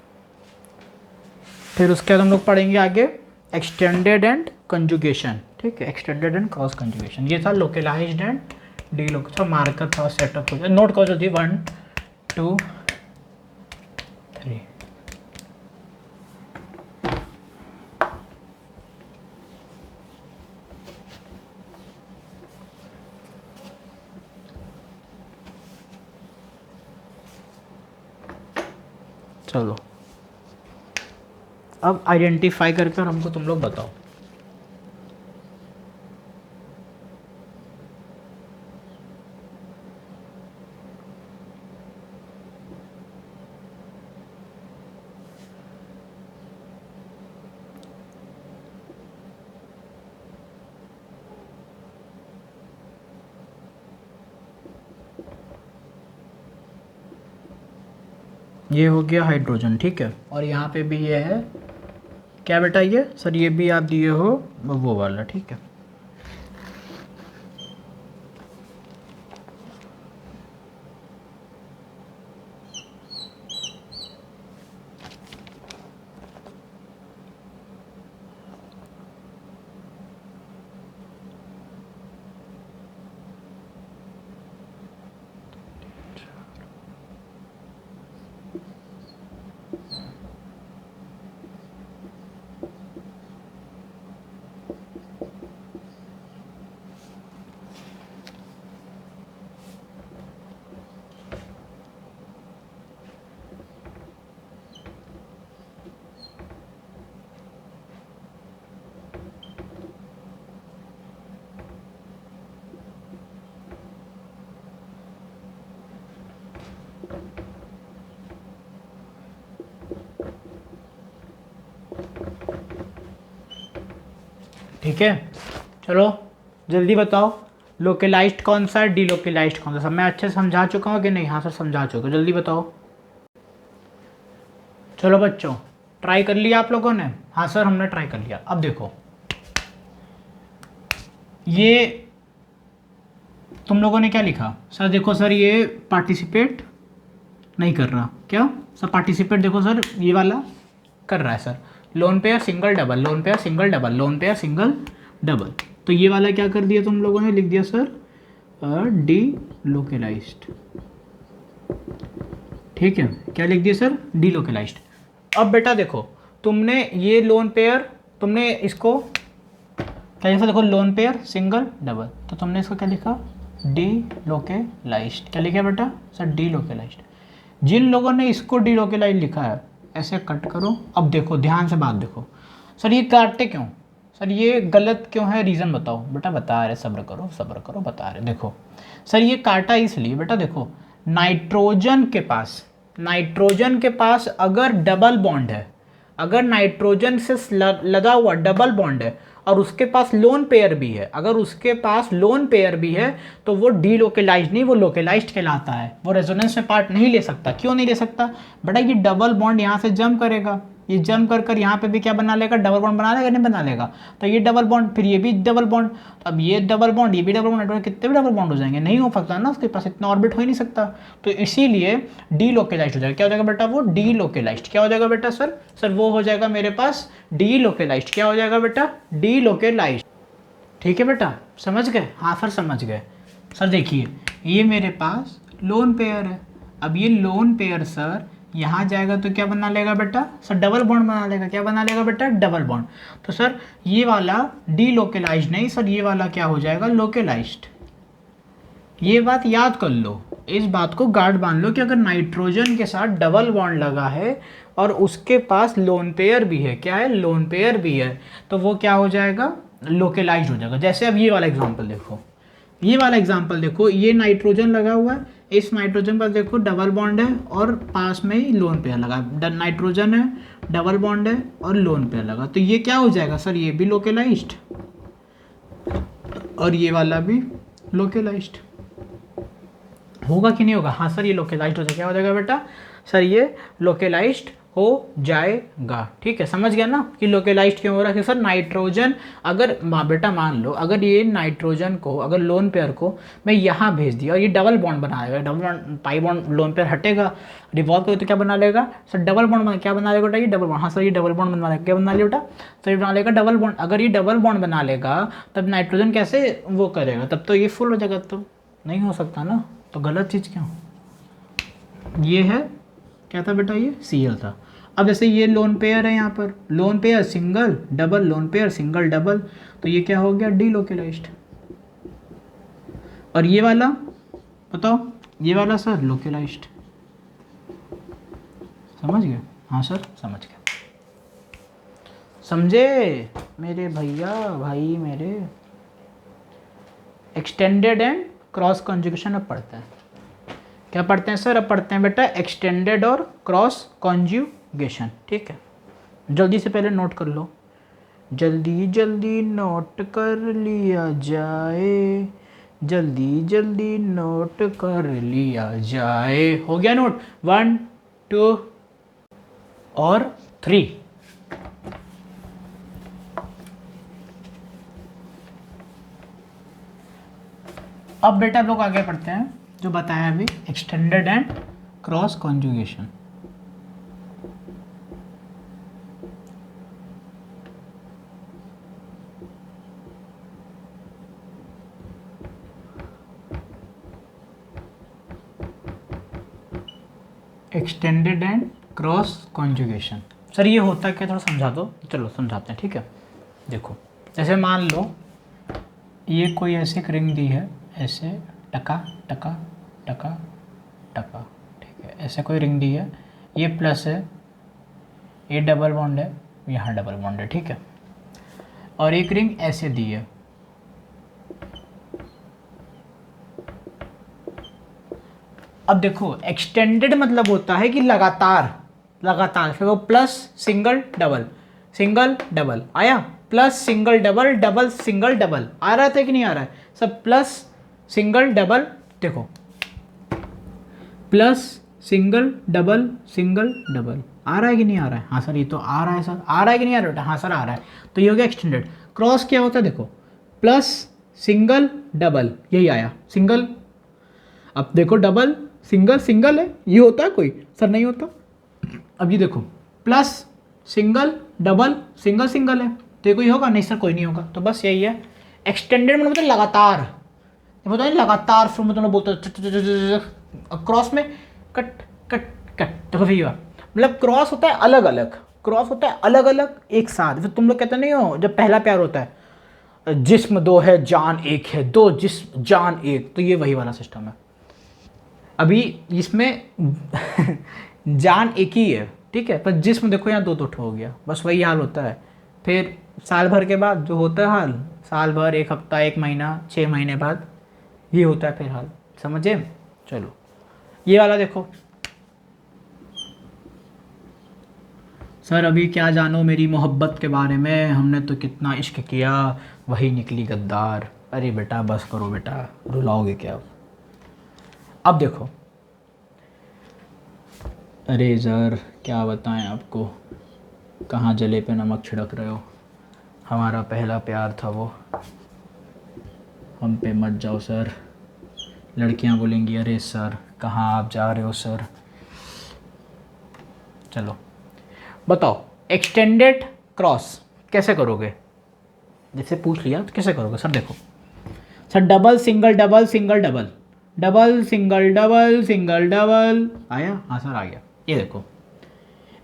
फिर उसके बाद हम लोग पढ़ेंगे आगे एक्सटेंडेड एंड कंजुगेशन। ठीक है, एक्सटेंडेड एंड क्रॉस कंजुगेशन। ये था लोकलाइज्ड एंड डीलोकलाइज्ड। मार्कर था सेटअप, नोट करो जल्दी। 1 2 3। चलो अब आइडेंटिफाई करके और हमको तुम लोग बताओ। ये हो गया हाइड्रोजन। ठीक है, और यहाँ पे भी ये है क्या बेटा? ये सर ये भी आप दिए हो वो वाला। ठीक है, ठीक है। चलो जल्दी बताओ लोकलाइज्ड कौन सा है, डीलोकलाइज्ड कौन सा? सब मैं अच्छे से समझा चुका हूँ कि नहीं? हाँ सर समझा चुका हूँ, जल्दी बताओ। चलो बच्चों ट्राई कर लिया आप लोगों ने? हाँ सर हमने ट्राई कर लिया। अब देखो ये तुम लोगों ने क्या लिखा सर? देखो सर ये पार्टिसिपेट नहीं कर रहा। क्या सर? पार्टिसिपेट देखो सर ये वाला कर रहा है sir, lone pair single double, lone pair single double, lone pair single double. तो ये वाला क्या कर दिया तुम लोगों ने? लिख दिया सर डी लोकलाइज्ड। ठीक है, क्या लिख दिया सर? D localised. अब बेटा देखो तुमने ये लोन पेयर, तुमने इसको क्या लिखा? देखो लोन पेयर सिंगल डबल, तो तुमने इसको क्या लिखा? Delocalized. क्या लिखा बेटा? Sir D localised. जिन लोगों ने इसको डी लोकलाइज्ड लिखा है ऐसे कट करो। अब देखो ध्यान से बात देखो। सर ये काटते क्यों? सर ये गलत क्यों है? रीज़न बताओ बेटा। बता रहे, सब्र करो सब्र करो, बता रहे। देखो सर ये काटा इसलिए बेटा, देखो नाइट्रोजन के पास अगर डबल बॉन्ड है, अगर नाइट्रोजन से लगा हुआ डबल बॉन्ड है और उसके पास लोन पेयर भी है, अगर उसके पास लोन पेयर भी है तो वो डीलोकेलाइज्ड नहीं, वो लोकेलाइज्ड कहलाता है। वो रेजोनेंस में पार्ट नहीं ले सकता। क्यों नहीं ले सकता बेटा? ये डबल बॉन्ड यहाँ से जंप करेगा, ये जंप कर यहाँ पे भी क्या बना लेगा? डबल बॉन्ड बना लेगा, नहीं बना लेगा? तो ये डबल बॉन्ड, फिर ये भी डबल बॉन्ड, तो अब ये डबल बॉन्ड, ये भी डबल बॉन्ड, कितने भी डबल बॉन्ड हो जाएंगे? नहीं हो सकता ना, उसके पास इतना ऑर्बिट हो ही नहीं सकता। तो इसीलिए डीलोकेलाइज्ड हो जाएगा। क्या हो जाएगा बेटा? वो डीलोकेलाइज्ड। क्या हो जाएगा बेटा? सर वो हो जाएगा मेरे पास डीलोकेलाइज्ड। क्या हो जाएगा बेटा? डीलोकेलाइज्ड। ठीक है बेटा, समझ गए? हाँ सर समझ गए। सर देखिए, ये मेरे पास लोन पेयर है। अब ये लोन पेयर सर यहाँ जाएगा तो क्या बना लेगा बेटा? सर डबल बॉन्ड बना लेगा। क्या बना लेगा बेटा? Double bond. तो सर ये वाला डीलोकेलाइज्ड नहीं सर, ये वाला क्या हो जाएगा? लोकेलाइज्ड। ये बात याद कर लो, इस बात को गार्ड बांध लो कि अगर नाइट्रोजन के साथ डबल बॉन्ड लगा है और उसके पास लोन पेयर भी है, क्या है? लोन पेयर भी है, तो वो क्या हो जाएगा? लोकेलाइज्ड हो जाएगा। जैसे अब ये वाला एग्जांपल देखो, ये वाला एग्जांपल देखो, ये नाइट्रोजन लगा हुआ है, इस नाइट्रोजन पर देखो डबल बॉन्ड है और पास में ही लोन पेयर लगा। नाइट्रोजन है, डबल बॉन्ड है और लोन पेयर लगा, तो ये क्या हो जाएगा सर? ये भी लोकेलाइज्ड और ये वाला भी लोकेलाइज्ड। होगा कि नहीं होगा? हाँ सर ये लोकेलाइज्ड हो जाएगा। क्या हो जाएगा बेटा? सर ये लोकेलाइज्ड हो जाएगा। ठीक है, समझ गया ना कि लोकेलाइज्ड क्यों हो रहा है? कि सर नाइट्रोजन अगर बेटा मान लो, अगर ये नाइट्रोजन को, अगर लोन पेयर को मैं यहाँ भेज दिया और ये डबल बॉन्ड बनाएगा, double bond, pi bond lone pair हटेगा, रिवॉल्व करेगा तो क्या बना लेगा? सर डबल बॉन्ड बना, क्या बना लेगा बेटा? ये डबल बॉन्ड। हाँ सर ये डबल बॉन्ड बना लेगा। क्या बना लिया बेटा? सर ये बना लेगा डबल बॉन्ड। अगर ये डबल बॉन्ड बना लेगा तब नाइट्रोजन कैसे वो करेगा? तब तो ये फुल हो जाएगा। तो नहीं हो सकता ना, तो गलत चीज़ क्यों? ये है क्या था बेटा? ये Cl था। अब जैसे ये लोन पेयर है, यहाँ पर lone pair single double, lone pair single double, तो ये क्या हो गया? डीलोकेलाइज्ड। और ये वाला बताओ, ये वाला सर लोकेलाइज्ड। समझ गए? हाँ सर समझ गए। समझे मेरे भैया, भाई मेरे? एक्सटेंडेड एंड क्रॉस कॉन्जुगेशन अब पढ़ते हैं। क्या पढ़ते हैं सर? अब पढ़ते हैं बेटा एक्सटेंडेड और क्रॉस कॉन्जुगेशन। ठीक है, जल्दी से पहले नोट कर लो, जल्दी जल्दी नोट कर लिया जाए, जल्दी जल्दी नोट कर लिया जाए। हो गया नोट? 1 2 और 3। अब बेटा लोग आगे पढ़ते हैं जो बताया अभी, extended and cross conjugation. Extended and cross conjugation sir ये होता है क्या? थोड़ा समझा दो। चलो समझाते हैं। ठीक है, देखो जैसे मान लो ये कोई ऐसे एक रिंग दी है, ऐसे टका टका टका टका। ठीक है, ऐसे कोई रिंग दी है, ये प्लस है, ये डबल बॉन्ड है, यहाँ डबल बॉन्ड है। ठीक है, और एक रिंग ऐसे दी है। अब देखो एक्सटेंडेड मतलब होता है कि लगातार लगातार, फिर वो plus single double, single double आया, plus single double, double single double आ रहा था कि नहीं आ रहा है? सब प्लस सिंगल डबल, देखो plus single double single double आ रहा है कि नहीं आ रहा है? हाँ सर ये तो आ रहा है सर। आ रहा है कि नहीं आ रहा बेटा? हाँ सर आ रहा है। तो ये हो गया एक्सटेंडेड। क्रॉस क्या होता है? देखो प्लस सिंगल डबल, यही आया सिंगल। अब देखो डबल सिंगल सिंगल है, ये होता है कोई? सर नहीं होता। अब ये देखो plus single double single single है, तो ये कोई होगा? नहीं सर कोई नहीं होगा। तो बस यही है एक्सटेंडेड मतलब लगातार, होता है लगातार। फिर मतलब बोलते क्रॉस में कट कट कट। देखो भैया मतलब क्रॉस होता है अलग अलग, क्रॉस होता है अलग अलग एक साथ। फिर तुम लोग कहते नहीं हो जब पहला प्यार होता है, जिस्म दो है जान एक है, दो जिस्म जान एक, तो ये वही वाला सिस्टम है। अभी इसमें जान एक ही है, ठीक है, पर जिस्म देखो यहाँ दो ठो हो गया, बस वही हाल होता है। फिर साल भर के बाद जो होता है हाल, साल भर, एक हफ्ता, एक महीना, 6 महीने बाद ये होता है फिर हाल। समझे? चलो ये वाला देखो, सर अभी क्या जानो मेरी मोहब्बत के बारे में, हमने तो कितना इश्क किया, वही निकली गद्दार। अरे बेटा बस करो बेटा, रुलाओगे क्या। अब देखो, अरे सर क्या बताएं आपको, कहाँ जले पे नमक छिड़क रहे हो, हमारा पहला प्यार था वो, हम पे मत जाओ सर। लड़कियां बोलेंगी अरे सर कहाँ आप जा रहे हो सर। चलो बताओ, एक्सटेंडेड क्रॉस कैसे करोगे, जैसे पूछ लिया तो कैसे करोगे। सर देखो sir, double single double single double, double single double single double, आया, हाँ सर आ गया। ये देखो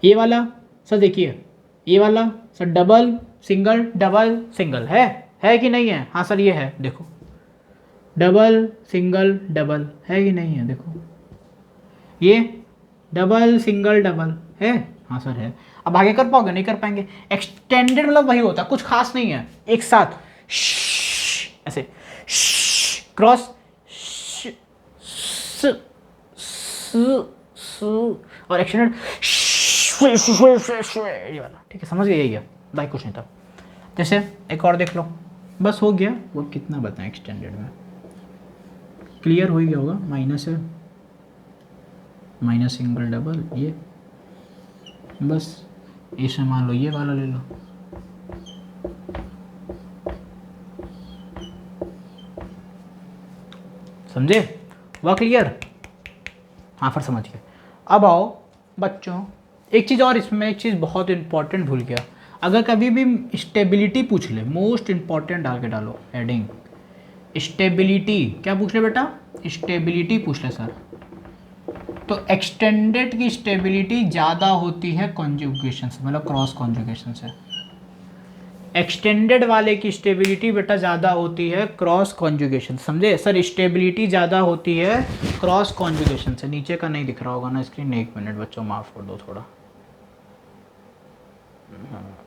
ये वाला सर, देखिए ये वाला sir, double single double single है कि नहीं है। हाँ सर ये है, देखो डबल सिंगल डबल है कि नहीं है, देखो ये डबल सिंगल डबल है। हाँ सर है। अब आगे कर पाओगे, नहीं कर पाएंगे। एक्सटेंडेड मतलब वही होता है, कुछ खास नहीं है, एक साथ ऐसे क्रॉस और एक्सटेंडेड ये वाला, ठीक है समझ गए, यही है भाई, कुछ नहीं था। जैसे एक और देख लो, बस हो गया। वो कितना बताएं एक्सटेंडेड में, क्लियर हो ही गया होगा। माइनस है, माइनस सिंगल डबल, ये बस इसे मान लो ये वाला ले लो। समझे, वह क्लियर। हाँ फिर समझ गए। अब आओ बच्चों, एक चीज़ और, इसमें एक चीज़ बहुत इंपॉर्टेंट भूल गया। अगर कभी भी स्टेबिलिटी पूछ ले, मोस्ट इंपॉर्टेंट डाल के डालो हेडिंग, स्टेबिलिटी। क्या पूछ ले बेटा, स्टेबिलिटी पूछ ले सर। तो एक्सटेंडेड की स्टेबिलिटी ज़्यादा होती है कॉन्जुगेशन से, मतलब क्रॉस कॉन्जुगेशन से। एक्सटेंडेड वाले की स्टेबिलिटी बेटा ज़्यादा होती है क्रॉस कॉन्जुगेशन, समझे सर। स्टेबिलिटी ज़्यादा होती है क्रॉस कॉन्जुगेशन से। नीचे का नहीं दिख रहा होगा ना स्क्रीन, एक मिनट बच्चों माफ़ कर दो थोड़ा,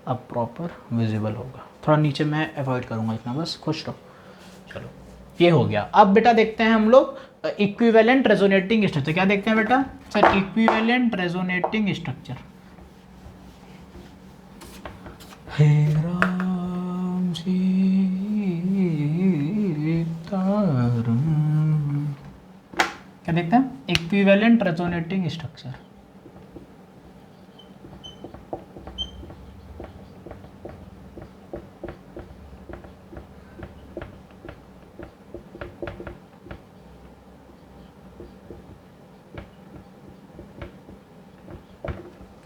अब प्रॉपर विजिबल होगा। थोड़ा नीचे मैं अवॉइड करूँगा इतना, बस खुश रहो। चलो ये हो गया। अब बेटा देखते हैं हम लोग इक्विवेलेंट रेजोनेटिंग स्ट्रक्चर। क्या देखते हैं बेटा सर, इक्विवेलेंट रेजोनेटिंग स्ट्रक्चर। हे राम सीताराम, क्या देखते हैं, इक्विवेलेंट रेजोनेटिंग स्ट्रक्चर।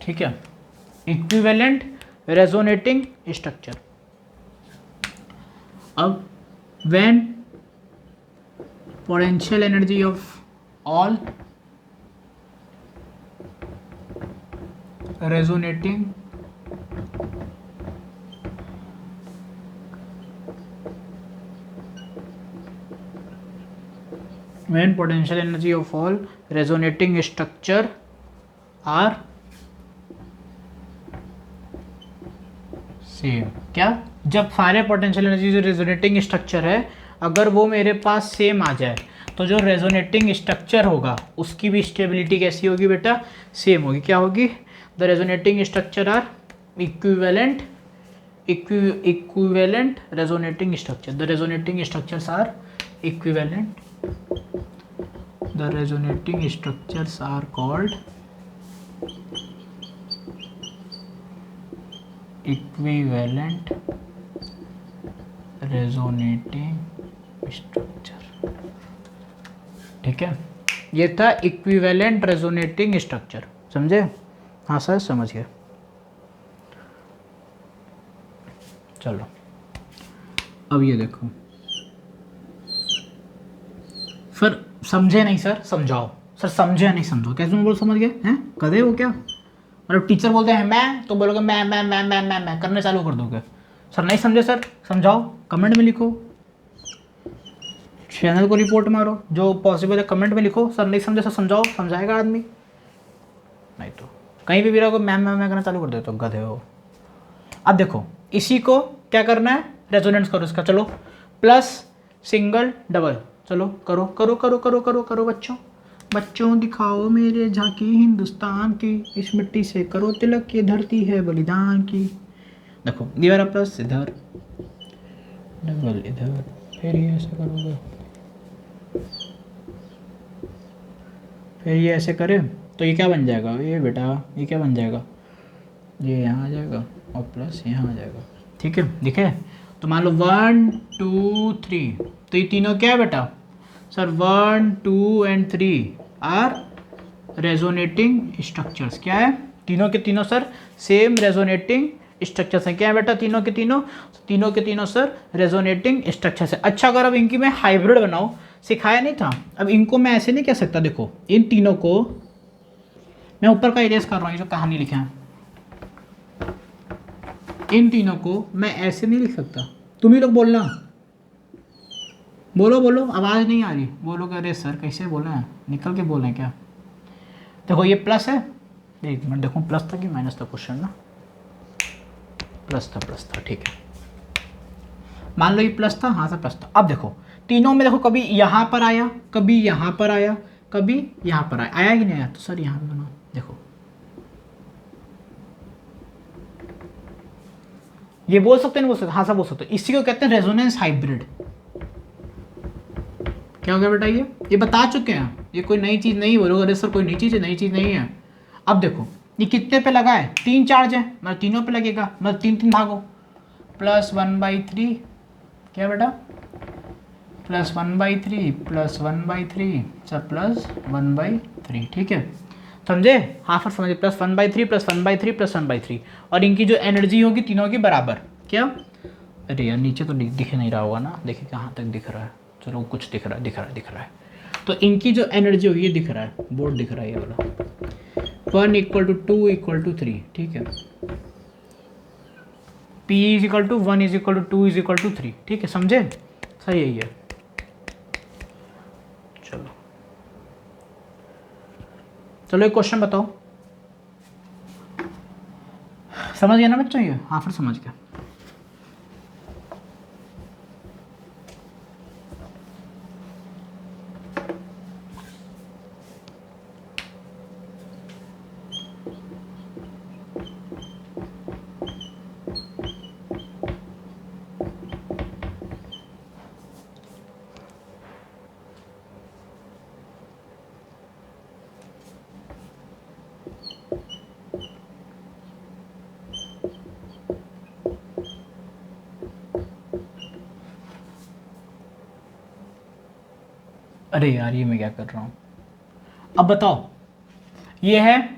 ठीक है, इक्विवेलेंट रेजोनेटिंग स्ट्रक्चर। अब when potential energy of all resonating when potential energy of all resonating structure are same. क्या, जब सारे पोटेंशियल एनर्जी जो रेजोनेटिंग स्ट्रक्चर है अगर वो मेरे पास सेम आ जाए, तो जो रेजोनेटिंग स्ट्रक्चर होगा उसकी भी स्टेबिलिटी कैसी होगी बेटा, सेम होगी। क्या होगी, the resonating structure are equivalent, equivalent resonating structure. The resonating structures are equivalent, the resonating structures are called equivalent resonating structure. ठीक है, ये था इक्विवेलेंट रेजोनेटिंग स्ट्रक्चर, समझे। हाँ सर समझ गए। चलो अब ये देखो सर, समझे नहीं सर, समझाओ सर, समझे नहीं समझो। कैसे बोल समझ गए हैं, कदे हो क्या, मतलब टीचर बोलते हैं मैं तो बोलोगे मैं करने चालू कर दोगे। सर नहीं समझे सर, समझाओ, कमेंट में लिखो, चैनल को रिपोर्ट मारो, जो पॉसिबल है कमेंट में लिखो। सर नहीं समझे सर समझाओ, समझाएगा आदमी। नहीं तो कहीं भी रहोगे मैं करना चालू कर देते हो, गधे हो। अब देखो इसी को क्या करना है, रेजोनेंस करो इसका। चलो प्लस सिंगल डबल, चलो करो करो करो करो करो करो बच्चों, बच्चों दिखाओ मेरे झांकी हिंदुस्तान की, इस मिट्टी से करो तिलक, ये धरती है बलिदान की। देखो ये वाला प्लस इधर, डबल इधर, फिर ये ऐसे करोगे, फिर ये ऐसे करें तो ये क्या बन जाएगा, ये बेटा ये क्या बन जाएगा, ये यहाँ आ जाएगा और प्लस यहाँ आ जाएगा। ठीक है, दिखे? तो मान लो 1 2 3, तो ये तीनों क्या है बेटा sir, 1 2 and 3 are resonating structures. क्या है? तीनों के तीनों सर सेम रेजोनेटिंग स्ट्रक्चर्स हैं। क्या है बेटा? तीनों के तीनों सर रेजोनेटिंग स्ट्रक्चर्स है। अच्छा, अगर अब इनकी मैं हाइब्रिड बनाऊँ, सिखाया नहीं था, अब इनको मैं ऐसे नहीं कह सकता। देखो इन तीनों को मैं ऊपर का इरेज कर रहा हूँ, जो कहानी लिखा है, इन तीनों को मैं ऐसे नहीं लिख सकता। तुम ही लोग बोलना, बोलो बोलो, आवाज़ नहीं आ रही, बोलो। अरे सर कैसे बोले हैं, निकल के बोले क्या? देखो ये प्लस है, एक मिनट देखो प्लस था कि माइनस था क्वेश्चन ना, प्लस था ठीक है। मान लो ये प्लस था, हाँ सर प्लस था। अब देखो तीनों में देखो, कभी यहाँ पर आया, कभी यहाँ पर आया, कभी यहाँ पर आया, आया कि नहीं आया? तो सर यहाँ पे बनाओ, देखो ये बोल सकते हैं, नहीं बोल सकते? हाँ सर बोल सकते। इसी को कहते हैं रेजोनेंस हाइब्रिड। क्या हो गया बेटा? ये बता चुके हैं, ये कोई नई चीज़ नहीं बोलोगे। अरे सर कोई नई चीज़ है, नई चीज़ नहीं है। अब देखो ये कितने पे लगा है? 3 चार्ज है, मतलब तीनों पे लगेगा, मतलब 3 भागो, +1/3। क्या बेटा? +1/3 +1/3 सब +1/3। ठीक है, समझे? हाँ फिर समझे, +1/3 +1/3 +1/3। और इनकी जो एनर्जी होगी तीनों की बराबर। क्या? अरे यार नीचे तो दिख नहीं रहा होगा ना, देखिए कहाँ तक दिख रहा है। चलो कुछ दिख रहा है। तो इनकी जो एनर्जी होगी, ये दिख रहा है, बोर्ड दिख रहा है ये वाला, 1 = 2 = 3। ठीक है, P = 1 = 2 = 3। ठीक है, समझे? सही यही है। चलो एक क्वेश्चन बताओ, समझ गया ना बच्चों ये? हाँ फिर समझ गया। अरे यार ये मैं क्या कर रहा हूँ? अब बताओ, ये है।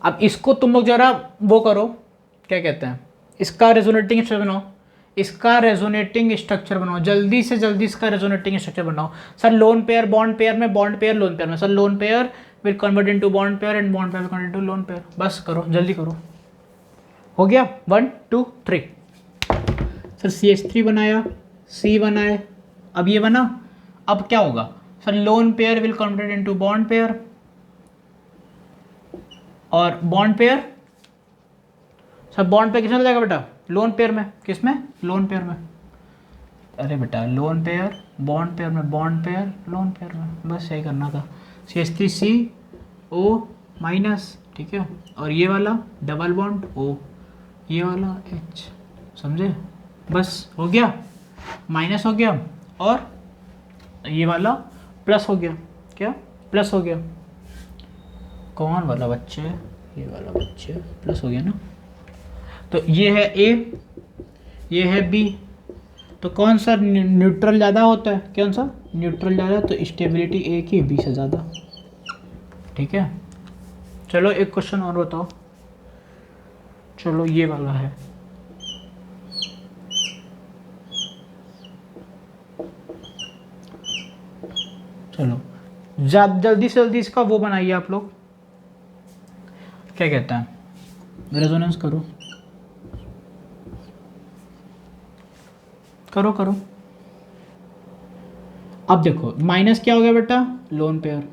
अब इसको तुम लोग जरा वो करो, क्या कहते हैं, इसका रेजोनेटिंग स्ट्रक्चर बनाओ, जल्दी से जल्दी इसका रेजोनेटिंग स्ट्रक्चर बनाओ। Sir lone pair bond pair में, बॉन्ड पेयर लोन पेयर में। Sir lone pair will convert into bond pair and bond pair will convert into lone pair. बस करो, जल्दी करो। हो गया? 1 2 3। सर CH3 बनाया, C बनाए, अब ये बना। अब क्या होगा sir? Lone pair will convert into bond pair, और bond pair, sir bond pair किसमें जाएगा बेटा? लोन पेयर में। किसमें? लोन पेयर में। अरे बेटा लोन पेयर बॉन्ड पेयर में, बॉन्ड पेयर लोन पेयर में, बस यही करना था। CH3CO-। ठीक है, और ये वाला डबल बॉन्ड O, ये वाला H। समझे? बस हो गया, माइनस हो गया, और ये वाला प्लस हो गया। क्या? प्लस हो गया। कौन वाला बच्चे? ये वाला बच्चे, प्लस हो गया ना। तो ये है A, ये है B। तो कौन सा न्यूट्रल ज़्यादा होता है? कौन सा न्यूट्रल ज़्यादा? तो स्टेबिलिटी A की B से ज़्यादा। ठीक है, चलो एक क्वेश्चन और बताओ। चलो ये वाला है, चलो जल्दी से जल्दी इसका वो बनाइए आप लोग, क्या कहते हैं, रेजोनेंस करो करो करो। अब देखो माइनस क्या हो गया बेटा? Lone pair.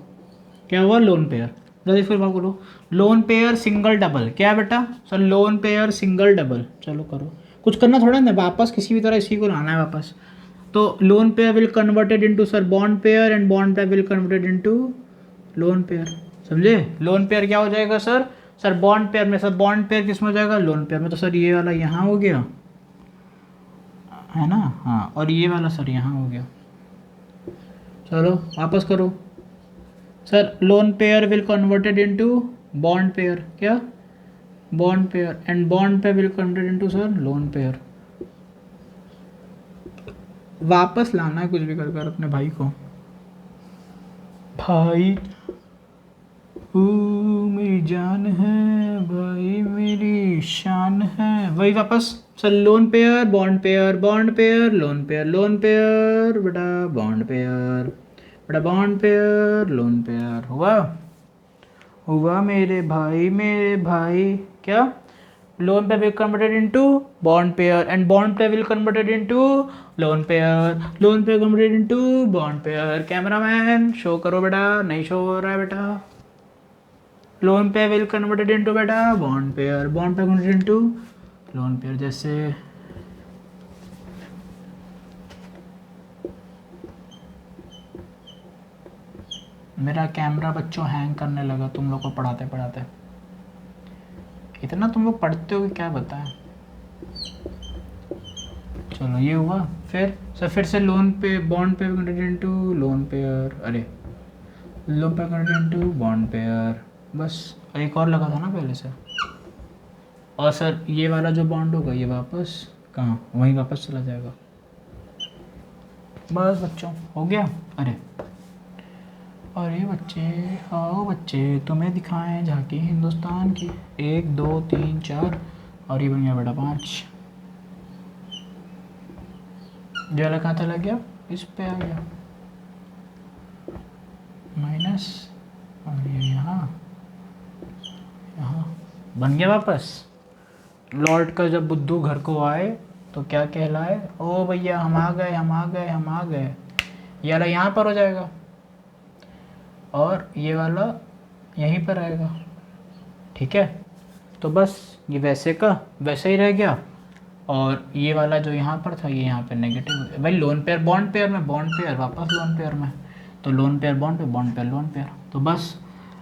क्या हुआ? Lone pair. जल्दी फिर बात बोलो, लोन पेयर सिंगल डबल। क्या है बेटा? Sir lone pair single double. चलो करो, कुछ करना थोड़ा ना, वापस किसी भी तरह इसी को लाना है वापस। तो loan pair will converted into sir bond pair and bond pair will converted into lone pair, समझे? लोन पेयर क्या हो जाएगा सर? सर बॉन्ड पेयर में, सर बॉन्ड पेयर किस में हो जाएगा? लोन पेयर में। तो सर ये वाला यहाँ हो गया है ना, हाँ, और ये वाला सर यहाँ हो गया। चलो वापस करो sir. Lone pair will converted into bond pair, क्या? Bond pair, and bond pair will converted into sir lone pair. वापस लाना है कुछ भी कर कर अपने भाई को। भाई तू मेरी जान है, भाई मेरी शान है, वही वापस। Sir lone pair, bond pair, bond pair, lone pair, lone pair, बेटा बॉन्ड पेयर, बेटा बॉन्ड पेयर, लोन पेयर। हुआ? हुआ मेरे भाई, क्या? Lone pair will converted into bond pair, and bond pair will converted into lone pair, lone pair converted into bond pair. Cameraman show करो बेटा, नहीं शो हो रहा है बेटा। Lone pair will converted into बेटा bond pair, bond pair converted into lone pair. जैसे मेरा कैमरा बच्चों हैंग करने लगा तुम लोग को पढ़ाते पढ़ाते। इतना तुम लोग पढ़ते हो कि क्या बताएं। चलो ये हुआ। फिर सर फिर से लोन पे, बॉन्ड पे कन्वर्टेड इनटू लोन पेयर, अरे लोन पे कन्वर्टेड इनटू बॉन्ड पेयर, बस। एक और लगा था ना पहले से। और सर ये वाला जो बॉन्ड होगा ये वापस कहाँ, वहीं वापस चला जाएगा। बस बच्चों हो गया। अरे बच्चे, आओ बच्चे, तुम्हें दिखाएं झांकी हिंदुस्तान की। 1 2 3 4 और ये बन गया बेटा 5। जो वाला कहाँ था लग गया, इस पे आ गया माइनस, और ये यहाँ बन गया वापस। लौट कर जब बुद्धू घर को आए तो क्या कहलाए? ओ भैया हम आ गए, हम आ गए, हम आ गए। ये वाला यहाँ पर हो जाएगा और ये वाला यहीं पर आएगा, ठीक है? तो बस ये वैसे का वैसे ही रह गया, और ये वाला जो यहाँ पर था ये यहाँ पे नेगेटिव हो गया। भाई लोन पेयर बॉन्ड पेयर में, बॉन्ड पेयर वापस लोन पेयर में, तो loan pair bond pair, bond pair lone pair. तो बस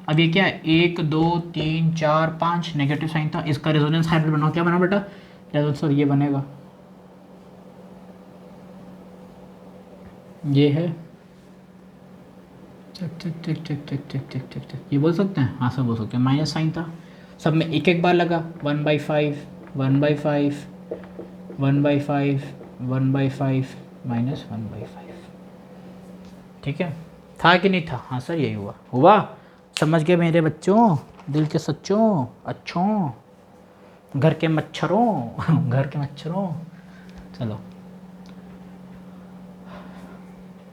अब ये क्या है, 1 2 3 4 5 नेगेटिव साइन था, इसका रेजोनेंस हाइब्रिड बनाओ। क्या बना बेटा? रेजोनेंस सर ये बनेगा, ये है। Check check check check check check check check check, ये बोल सकते हैं? हाँ सब बोल सकते हैं। माइनस साइन था, सब में एक एक बार लगा। 1/5 1/5 1/5 1/5 माइनस 1/5, ठीक है? था कि नहीं था? हाँ सर यही हुआ। हुआ? समझ गए मेरे बच्चों, दिल के सच्चों अच्छों, घर के मच्छरों घर के मच्छरों। चलो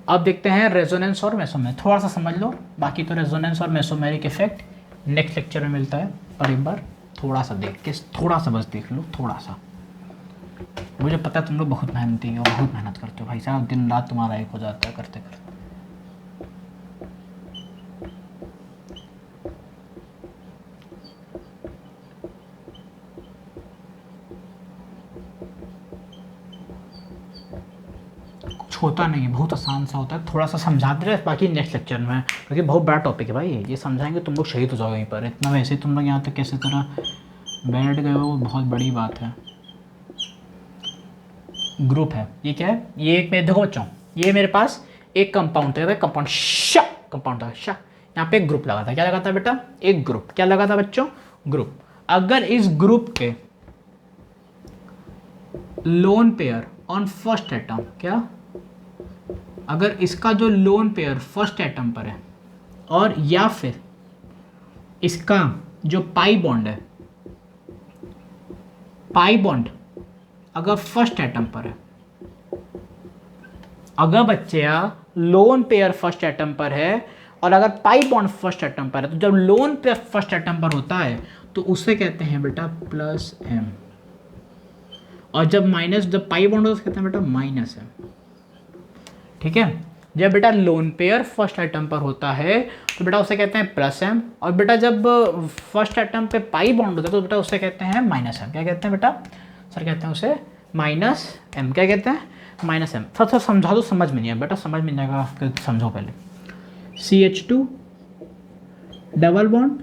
अब देखते हैं रेजोनेंस और मेसोमेरिक। थोड़ा सा समझ लो, बाकी तो रेजोनेंस और मेसोमेरिक इफेक्ट नेक्स्ट लेक्चर में मिलता है। पर एक बार थोड़ा सा देख के, थोड़ा सा बस देख लो, थोड़ा सा। मुझे पता है तुम लोग बहुत मेहनती हो, बहुत मेहनत करते हो भाई साहब, दिन रात तुम्हारा एक हो जाता है करते करते। होता नहीं है, बहुत आसान सा होता है, थोड़ा सा समझाते रहे, बाकी नेक्स्ट लेक्चर में, क्योंकि बहुत बड़ा टॉपिक है भाई। ये समझाएंगे तुम लोग शहीद हो जाओगे यहीं पर। इतना वैसे तुम लोग यहाँ तक कैसे तरह बैठ गए हो, बहुत बड़ी बात है। ग्रुप है, ये क्या है? ये एक में देखो बच्चों, ये मेरे पास एक कंपाउंड था, कंपाउंड शा, कंपाउंड था शा, यहाँ पे एक ग्रुप लगा था। क्या लगा था बेटा? एक ग्रुप। क्या लगा था बच्चों? ग्रुप। अगर इस ग्रुप के lone pair on first atom, क्या? अगर इसका जो लोन पेयर फर्स्ट एटम पर है, और या फिर इसका जो पाई बॉन्ड है, पाई बॉन्ड अगर फर्स्ट एटम पर है, अगर बच्चे लोन पेयर फर्स्ट एटम पर है और अगर पाई बॉन्ड फर्स्ट एटम पर है, तो जब लोन पेयर फर्स्ट एटम पर होता है तो उसे कहते हैं बेटा प्लस एम, और जब माइनस, जब पाई बॉन्ड होता है कहते हैं बेटा माइनस एम, ठीक है? जब बेटा लोन पेयर फर्स्ट एटम पर होता है तो बेटा उसे कहते हैं प्लस एम, और बेटा जब फर्स्ट एटम पे पाई बॉन्ड होता है तो बेटा उसे कहते हैं माइनस एम। क्या कहते हैं बेटा? सर कहते हैं उसे माइनस एम। क्या कहते हैं? Minus M. सर समझा दो, समझ में नहीं है बेटा, समझ में नहीं आएगा, समझो पहले। CH2 डबल बॉन्ड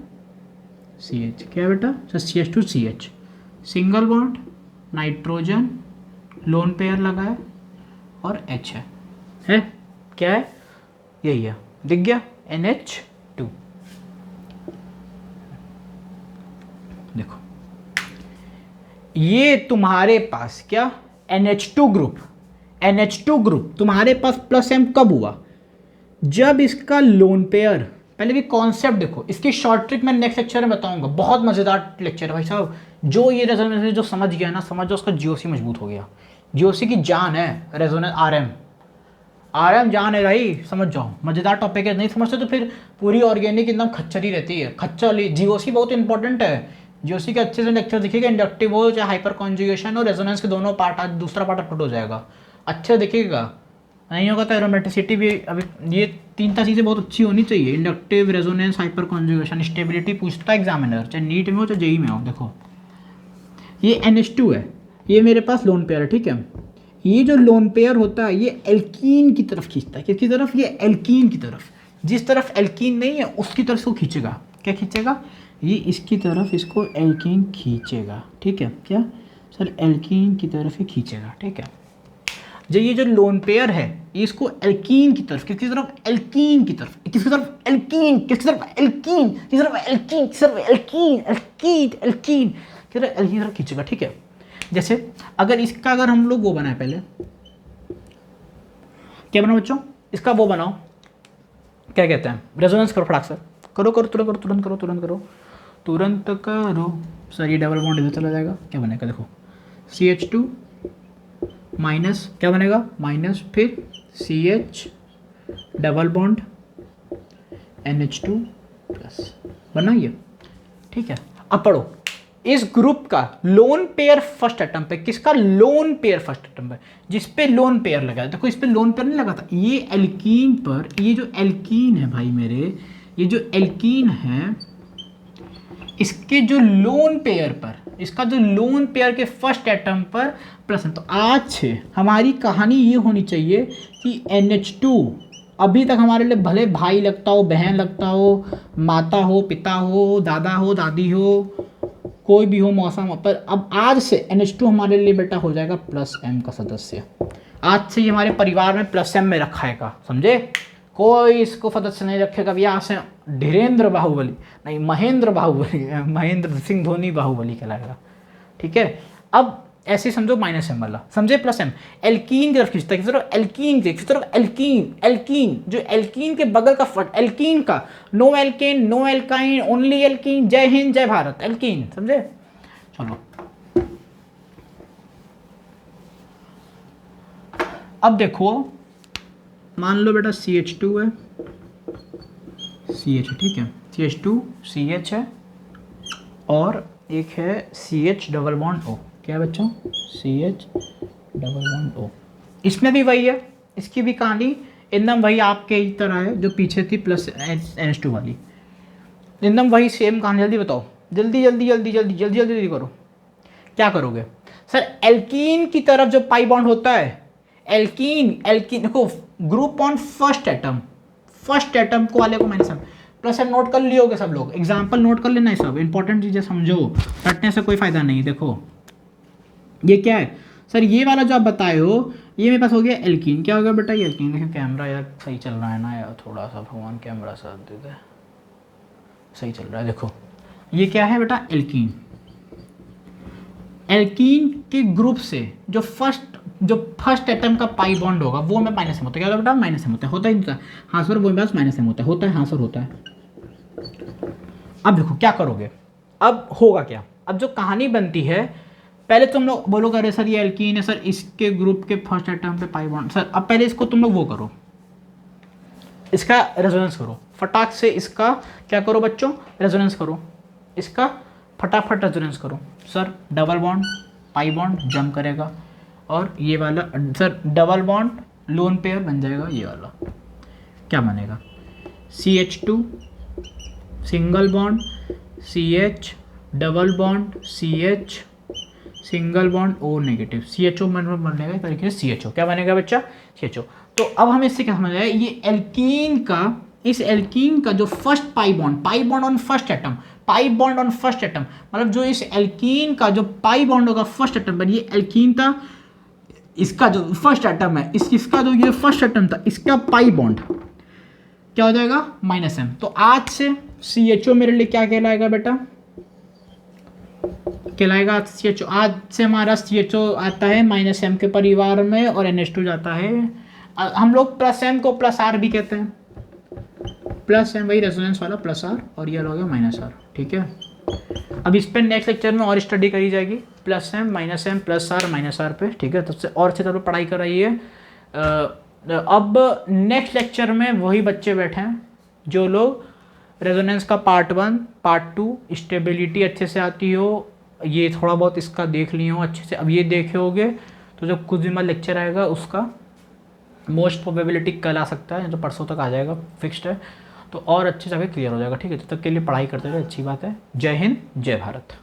CH, क्या है बेटा sir CH2CH, single bond nitrogen, lone pair लगा है और H है क्या है, यही है, दिख गया NH2। देखो ये तुम्हारे पास क्या NH2 ग्रुप तुम्हारे पास प्लस M कब हुआ, जब इसका लोन पेयर, पहले भी कॉन्सेप्ट देखो, इसकी शॉर्ट ट्रिक मैं नेक्स्ट लेक्चर में बताऊंगा, बहुत मजेदार लेक्चर है भाई साहब। जो ये रेजोनेंस जो समझ गया ना, समझ जाओ उसका जीओसी मजबूत हो गया, जीओसी की जान है रेजोनेंस, आरएम जान है भाई, समझ जाओ मजेदार टॉपिक है, नहीं समझते तो फिर पूरी ऑर्गेनिक एकदम खच्चर ही रहती है, खच्चर। जीओसी बहुत इंपॉर्टेंट है, जीओसी के अच्छे से लेक्चर दिखेगा, इंडक्टिव हो चाहे हाइपर कॉन्जुगेशन हो, रेजोनेंस के दोनों पार्ट, आज दूसरा पार्ट अपलोड हो जाएगा, अच्छा दिखेगा, नहीं होगा तो एरोमेटिसिटी भी। अभी ये तीन चीज़ें बहुत अच्छी होनी चाहिए, inductive, resonance, hyper conjugation, stability पूछता है एग्जामिनर, चाहे नीट में हो चाहे जेई में हो। देखो ये NH2 है, ये मेरे पास लोन पेयर है, ठीक है, ये जो लोन पेयर होता है ये एल्कीन की तरफ खींचता है, किसकी तरफ, ये एल्कीन की तरफ, जिस तरफ एल्कीन नहीं है उसकी तरफ इसको खींचेगा, क्या खींचेगा, ये इसकी तरफ इसको एल्कीन खींचेगा, ठीक है, क्या सर एल्कीन की तरफ ही खींचेगा, ठीक है। जो ये जो लोन पेयर है ये इसको एल्कीन की तरफ, किसकी तरफ, एल्कीन की तरफ, किसकी तरफ, एल्कीन, किसकी तरफ, एल्कीन, किसकी तरफ, एल्कीन, किसकी तरफ, एल्कीन, एल्कीन, एल्कीन, किसकी तरफ, एल्कीन की तरफ खींचेगा, ठीक है। जैसे अगर इसका अगर हम लोग वो बनाए, पहले क्या बनाओ बच्चों, इसका वो बनाओ, क्या कहते हैं, रेजोनेंस करो फटाक से, करो करो तुरंत करो, तुरंत करो, तुरंत करो, तुरंत करो सर, ये डबल बॉन्ड इधर चला जाएगा, क्या बनेगा, देखो CH2 माइनस क्या बनेगा, माइनस फिर CH double bond NH2 plus, बना ये, ठीक है। अब पढ़ो, इस ग्रुप का लोन पेयर फर्स्ट एटम पे, किसका लोन पेयर फर्स्ट एटम पे, जिस पे लोन पेयर लगा है, देखो इस पे लोन पेयर नहीं लगा था, ये एल्कीन पर, ये जो एल्कीन है भाई मेरे, ये जो एल्कीन है इसके जो लोन पेयर पर, इसका जो लोन पेयर के फर्स्ट एटम पर प्लस है। तो आज से हमारी कहानी ये होनी चाहिए कि NH2 अभी तक हमारे लिए भले भाई लगता हो, बहन लगता हो, माता हो, पिता हो, दादा हो, दादी हो, कोई भी हो, मौसम, पर अब आज से NH2 हमारे लिए बेटा हो जाएगा प्लस M का सदस्य। आज से ये हमारे परिवार में प्लस M में रखाएगा, समझे, कोई इसको सदस्य नहीं रखेगा। यहाँ से धीरेन्द्र बाहुबली नहीं, महेंद्र बाहुबली, महेंद्र सिंह धोनी बाहुबली कहलाएगा, ठीक है। अब ऐसे समझो माइनस M वाला, समझे, प्लस M एल्कीन की तरफ खींचता है, किस तरफ, एल्कीन की तरफ, एल्कीन, एल्कीन जो एल्कीन के बगल का फट, एल्कीन का, no alkane, no alkyne, only alkene, जय हिंद जय भारत, एल्कीन, समझे। चलो अब देखो, मान लो बेटा CH2 है, CH, ठीक है, CH2 CH है और एक है CH डबल बॉन्ड O, क्या है बच्चों, CH डबल बॉन्ड O। इसमें भी वही है, इसकी भी कहानी एकदम वही आपके ही तरह है जो पीछे थी प्लस NH2 वाली, एकदम वही सेम कहानी। जल्दी बताओ, जल्दी जल्दी जल्दी जल्दी जल्दी जल्दी जल्दी करो, क्या करोगे सर, एल्कीन की तरफ जो पाई बॉन्ड होता है, एल्कीन, एल्कीन देखो group on first atom, first atom को वाले को minus M plus M note कर लियोगे सब लोग, एग्जाम्पल नोट कर लेना है, सब इंपॉर्टेंट चीज़ें समझो, रटने से कोई फायदा नहीं। देखो ये क्या है सर, ये वाला जो आप बताए हो ये मेरे पास हो गया एल्कीन, क्या हो गया बेटा, ये एल्कीन। देखिए कैमरा यार सही चल रहा है ना यार, थोड़ा सा भगवान कैमरा साथ दे दे, सही चल रहा है। देखो ये क्या है बेटा, एल्कीन, एल्कीन के ग्रुप से जो फर्स्ट एटम का पाई बॉन्ड होगा वो में माइनस M होता है, क्या होता है बेटा, माइनस M होता है, हाँ सर वो पास माइनस M होता है, हाँ सर होता है। अब देखो क्या करोगे, अब होगा क्या, अब जो कहानी बनती है, पहले तुम लोग बोलोगे अरे सर ये एल्कीन है सर, इसके ग्रुप के फर्स्ट एटम पे पाई बॉन्ड, सर अब पहले इसको तुम लोग वो करो, इसका रेजोनेंस करो फटाक से, इसका क्या करो बच्चों, रेजोनेंस करो, इसका फटाफट रेजोनेंस करो। Sir double bond pi bond जम करेगा और ये वाला sir double bond lone pair बन जाएगा, ये वाला क्या बनेगा, CH2 single bond CH double bond CH single bond O negative, CHO बनेगा तरीके से, CHO क्या बनेगा बच्चा, CHO। तो अब हमें इससे क्या समझ आया, ये एल्कीन का इस एल्कीन का जो first pi bond on first atom, pi bond on first atom, मतलब जो इस एल्कीन का जो पाई बॉन्ड होगा फर्स्ट एटम पर, ये एल्कीन था, इसका जो फर्स्ट एटम है, इसका जो ये फर्स्ट एटम था, इसका पाई बॉन्ड क्या हो जाएगा -m। तो आज से CHO मेरे लिए क्या कहलाएगा बेटा, कहलाएगा CHO। आज से हमारा CHO आता है -m के परिवार में और NH2 जाता है, हम लोग +m को +r भी कहते हैं, +m वही रेजोनेंस वाला +r, और ये हो गया -r। ठीक है, अब इस पे नेक्स्ट लेक्चर में और स्टडी करी जाएगी, +m -m +r -r पे। ठीक है, तो और अच्छे तरह पढ़ाई कराइए। अब नेक्स्ट लेक्चर में वही बच्चे बैठे हैं जो लोग रेजोनेंस का पार्ट 1 पार्ट 2 स्टेबिलिटी अच्छे से आती हो, ये थोड़ा बहुत इसका देख लिए हो अच्छे से, अब ये देखे होगे तो जब कुछ दिन बाद लेक्चर आएगा उसका मोस्ट प्रोबेबिलिटी कल आ सकता है, तो परसों तक आ जाएगा, फिक्स्ड है, तो और अच्छे से क्लियर हो जाएगा। ठीक है, तब तक के लिए पढ़ाई करते रहे, अच्छी बात है। जय हिंद, जय भारत।